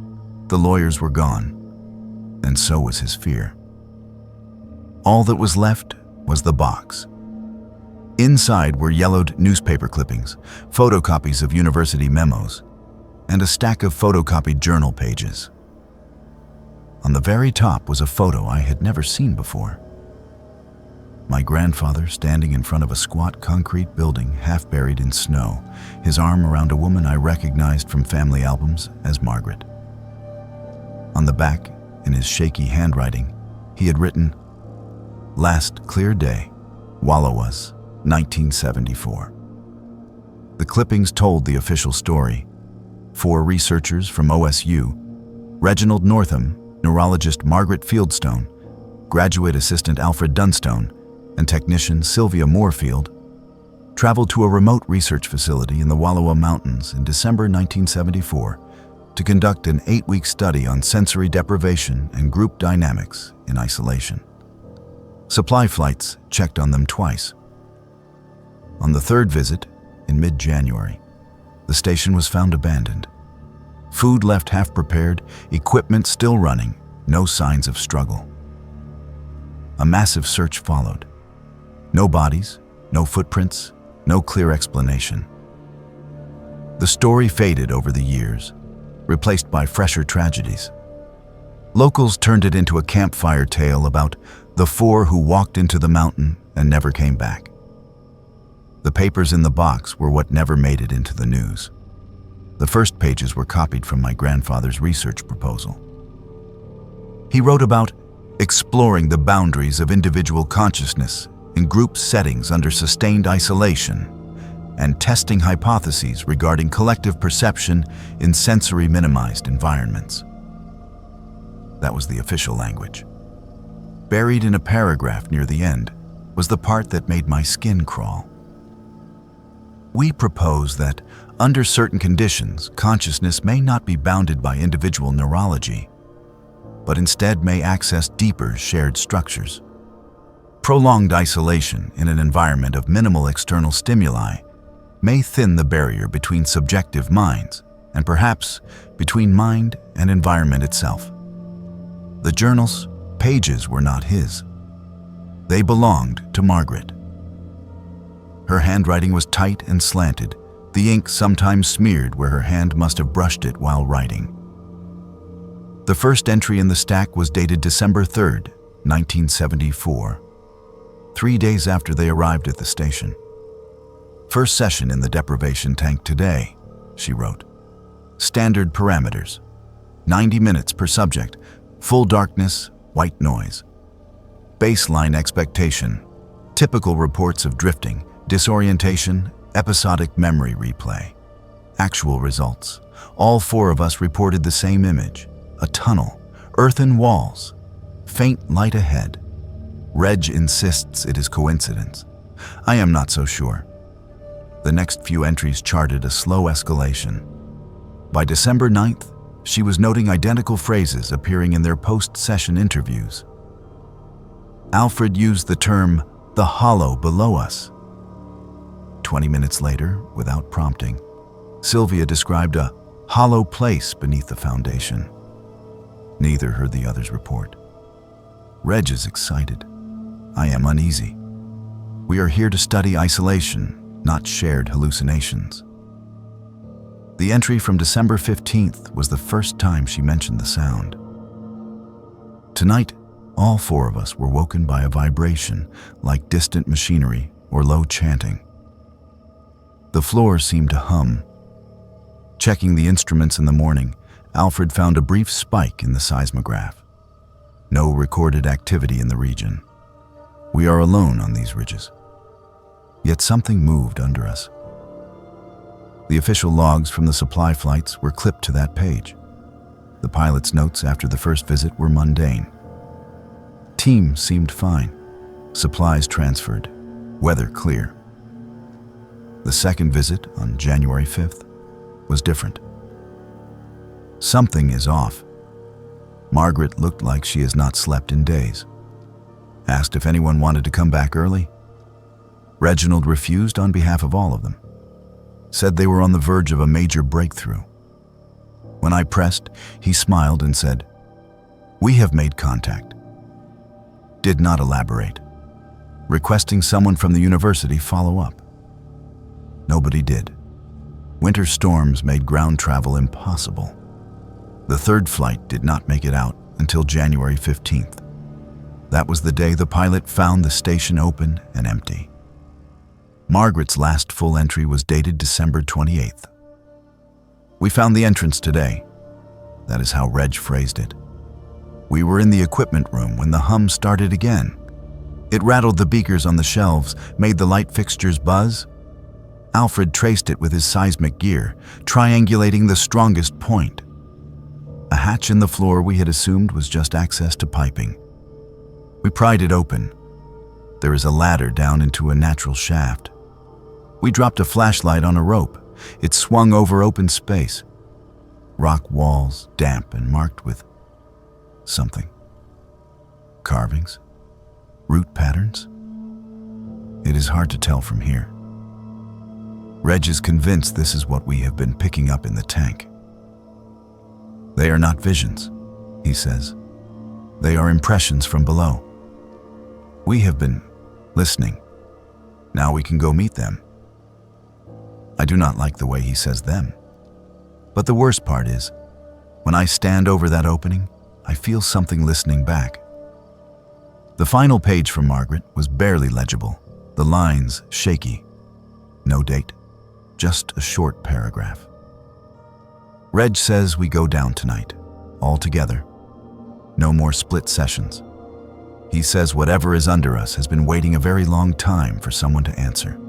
the lawyers were gone, and so was his fear. All that was left was the box. Inside were yellowed newspaper clippings, photocopies of university memos, and a stack of photocopied journal pages. On the very top was a photo I had never seen before. My grandfather standing in front of a squat concrete building half buried in snow, his arm around a woman I recognized from family albums as Margaret. On the back, in his shaky handwriting, he had written, "Last clear day, Wallowas, 1974. The clippings told the official story. 4 researchers from OSU, Reginald Northam, neurologist Margaret Fieldstone, graduate assistant Alfred Dunstone, and technician Sylvia Moorfield, traveled to a remote research facility in the Wallowa Mountains in December 1974 to conduct an 8-week study on sensory deprivation and group dynamics in isolation. Supply flights checked on them twice. On the 3rd visit, in mid-January, the station was found abandoned. Food left half-prepared, equipment still running, no signs of struggle. A massive search followed. No bodies, no footprints, no clear explanation. The story faded over the years, replaced by fresher tragedies. Locals turned it into a campfire tale about the 4 who walked into the mountain and never came back. The papers in the box were what never made it into the news. The first pages were copied from my grandfather's research proposal. He wrote about exploring the boundaries of individual consciousness in group settings under sustained isolation, and testing hypotheses regarding collective perception in sensory-minimized environments. That was the official language. Buried in a paragraph near the end was the part that made my skin crawl. We propose that, under certain conditions, consciousness may not be bounded by individual neurology, but instead may access deeper shared structures. Prolonged isolation in an environment of minimal external stimuli may thin the barrier between subjective minds, and perhaps between mind and environment itself. The journal's pages were not his. They belonged to Margaret. Her handwriting was tight and slanted, the ink sometimes smeared where her hand must have brushed it while writing. The first entry in the stack was dated December 3rd, 1974, 3 days after they arrived at the station. "First session in the deprivation tank today," she wrote. "Standard parameters. 90 minutes per subject. Full darkness, white noise. Baseline expectation. Typical reports of drifting, disorientation, episodic memory replay. Actual results. All 4 of us reported the same image. A tunnel, earthen walls, faint light ahead. Reg insists it is coincidence. I am not so sure." The next few entries charted a slow escalation. By December 9th, she was noting identical phrases appearing in their post-session interviews. Alfred used the term, "the hollow below us." 20 minutes later, without prompting, Sylvia described a hollow place beneath the foundation. Neither heard the others report. Reg is excited. I am uneasy. We are here to study isolation, not shared hallucinations. The entry from December 15th was the first time she mentioned the sound. Tonight, all 4 of us were woken by a vibration, like distant machinery or low chanting. The floor seemed to hum. Checking the instruments in the morning, Alfred found a brief spike in the seismograph. No recorded activity in the region. We are alone on these ridges. Yet something moved under us. The official logs from the supply flights were clipped to that page. The pilot's notes after the first visit were mundane. Team seemed fine. Supplies transferred. Weather clear. The second visit, on January 5th, was different. Something is off. Margaret looked like she has not slept in days. Asked if anyone wanted to come back early. Reginald refused on behalf of all of them. Said they were on the verge of a major breakthrough. When I pressed, he smiled and said, "We have made contact." Did not elaborate. requesting someone from the university follow up. Nobody did. Winter storms made ground travel impossible. The third flight did not make it out until January 15th. That was the day the pilot found the station open and empty. Margaret's last full entry was dated December 28th. We found the entrance today. That is how Reg phrased it. We were in the equipment room when the hum started again. It rattled the beakers on the shelves, made the light fixtures buzz. Alfred traced it with his seismic gear, triangulating the strongest point. A hatch in the floor we had assumed was just access to piping. We pried it open. There is a ladder down into a natural shaft. We dropped a flashlight on a rope. It swung over open space. Rock walls, damp and marked with something. Carvings? Root patterns? It is hard to tell from here. Reg is convinced this is what we have been picking up in the tank. They are not visions, he says. They are impressions from below. We have been listening. Now we can go meet them. I do not like the way he says them. But the worst part is, when I stand over that opening, I feel something listening back. The final page from Margaret was barely legible, the lines shaky. No date, just a short paragraph. Reg says we go down tonight, all together. No more split sessions. He says whatever is under us has been waiting a very long time for someone to answer.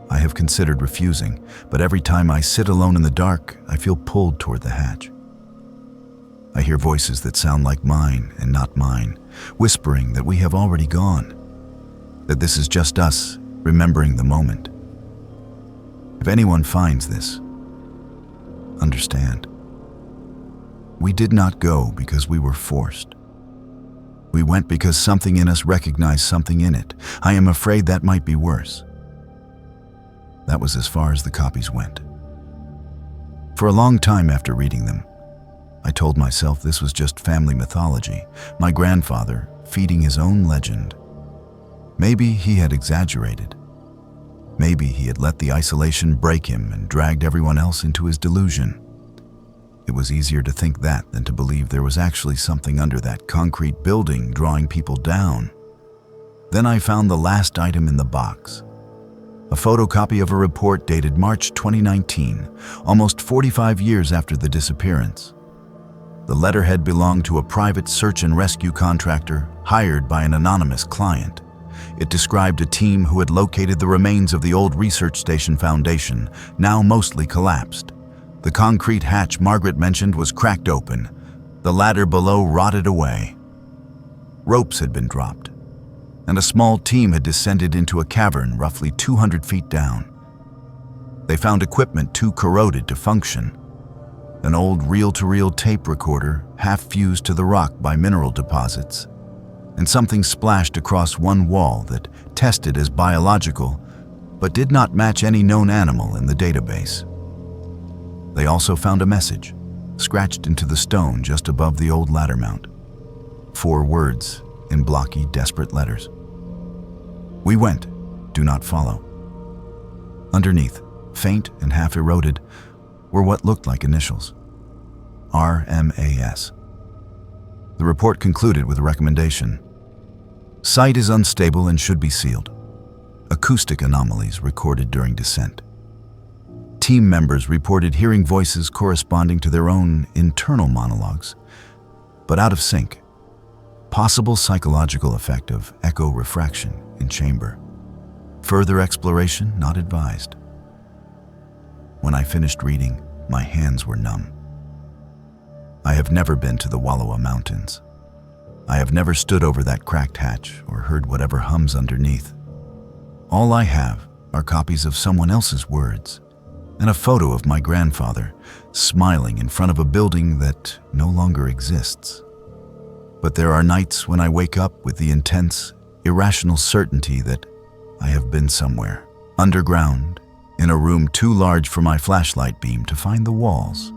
I have considered refusing, but every time I sit alone in the dark, I feel pulled toward the hatch. I hear voices that sound like mine and not mine, whispering that we have already gone, that this is just us remembering the moment. If anyone finds this, understand. We did not go because we were forced. We went because something in us recognized something in it. I am afraid that might be worse. That was as far as the copies went. For a long time after reading them, I told myself this was just family mythology, my grandfather feeding his own legend. Maybe he had exaggerated. Maybe he had let the isolation break him and dragged everyone else into his delusion. It was easier to think that than to believe there was actually something under that concrete building drawing people down. Then I found the last item in the box. A photocopy of a report dated March 2019, almost 45 years after the disappearance. The letterhead belonged to a private search and rescue contractor hired by an anonymous client. It described a team who had located the remains of the old research station foundation, now mostly collapsed. The concrete hatch Margaret mentioned was cracked open. The ladder below rotted away. Ropes had been dropped, and a small team had descended into a cavern roughly 200 feet down. They found equipment too corroded to function. An old reel-to-reel tape recorder half fused to the rock by mineral deposits, and something splashed across one wall that tested as biological but did not match any known animal in the database. They also found a message, scratched into the stone just above the old ladder mount. 4 words in blocky, desperate letters. We went, do not follow. Underneath, faint and half eroded, were what looked like initials. RMAS. The report concluded with a recommendation. Site is unstable and should be sealed. Acoustic anomalies recorded during descent. Team members reported hearing voices corresponding to their own internal monologues, but out of sync. Possible psychological effect of echo refraction in chamber. Further exploration not advised. When I finished reading, my hands were numb. I have never been to the Wallowa Mountains. I have never stood over that cracked hatch or heard whatever hums underneath. All I have are copies of someone else's words and a photo of my grandfather smiling in front of a building that no longer exists. But there are nights when I wake up with the intense, irrational certainty that I have been somewhere, underground, in a room too large for my flashlight beam to find the walls,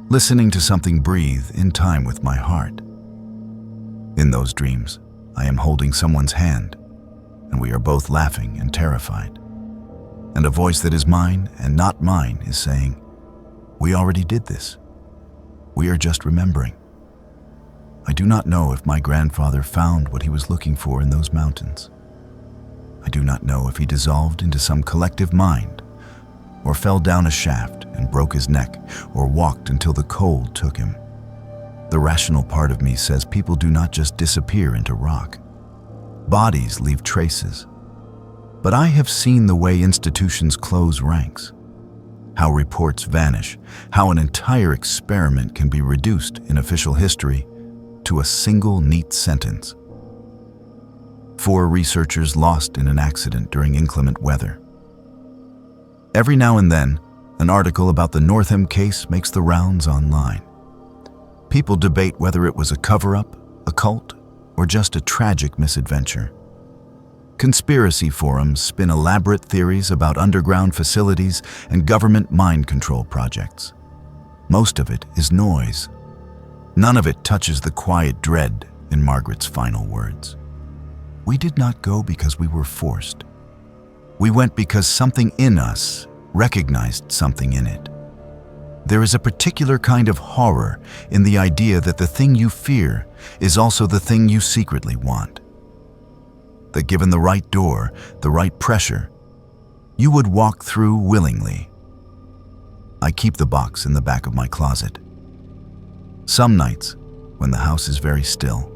listening to something breathe in time with my heart. In those dreams, I am holding someone's hand, and we are both laughing and terrified. And a voice that is mine and not mine is saying, "We already did this. We are just remembering." I do not know if my grandfather found what he was looking for in those mountains. I do not know if he dissolved into some collective mind, or fell down a shaft and broke his neck, or walked until the cold took him. The rational part of me says people do not just disappear into rock. Bodies leave traces. But I have seen the way institutions close ranks, how reports vanish, how an entire experiment can be reduced in official history to a single neat sentence. 4 researchers lost in an accident during inclement weather. Every now and then, an article about the Northam case makes the rounds online. People debate whether it was a cover-up, a cult, or just a tragic misadventure. Conspiracy forums spin elaborate theories about underground facilities and government mind control projects. Most of it is noise. None of it touches the quiet dread in Margaret's final words. We did not go because we were forced. We went because something in us recognized something in it. There is a particular kind of horror in the idea that the thing you fear is also the thing you secretly want. That given the right door, the right pressure, you would walk through willingly. I keep the box in the back of my closet. Some nights, when the house is very still,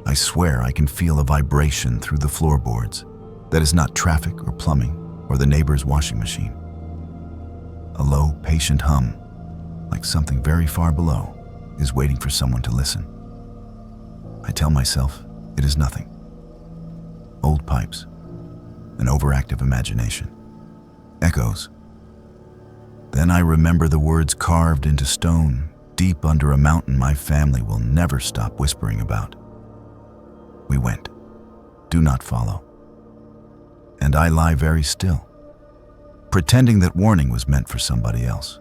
I swear I can feel a vibration through the floorboards that is not traffic or plumbing or the neighbor's washing machine. A low, patient hum, like something very far below, is waiting for someone to listen. I tell myself it is nothing. Old pipes, an overactive imagination, echoes. Then I remember the words carved into stone deep under a mountain my family will never stop whispering about. We went. Do not follow. And I lie very still, pretending that warning was meant for somebody else.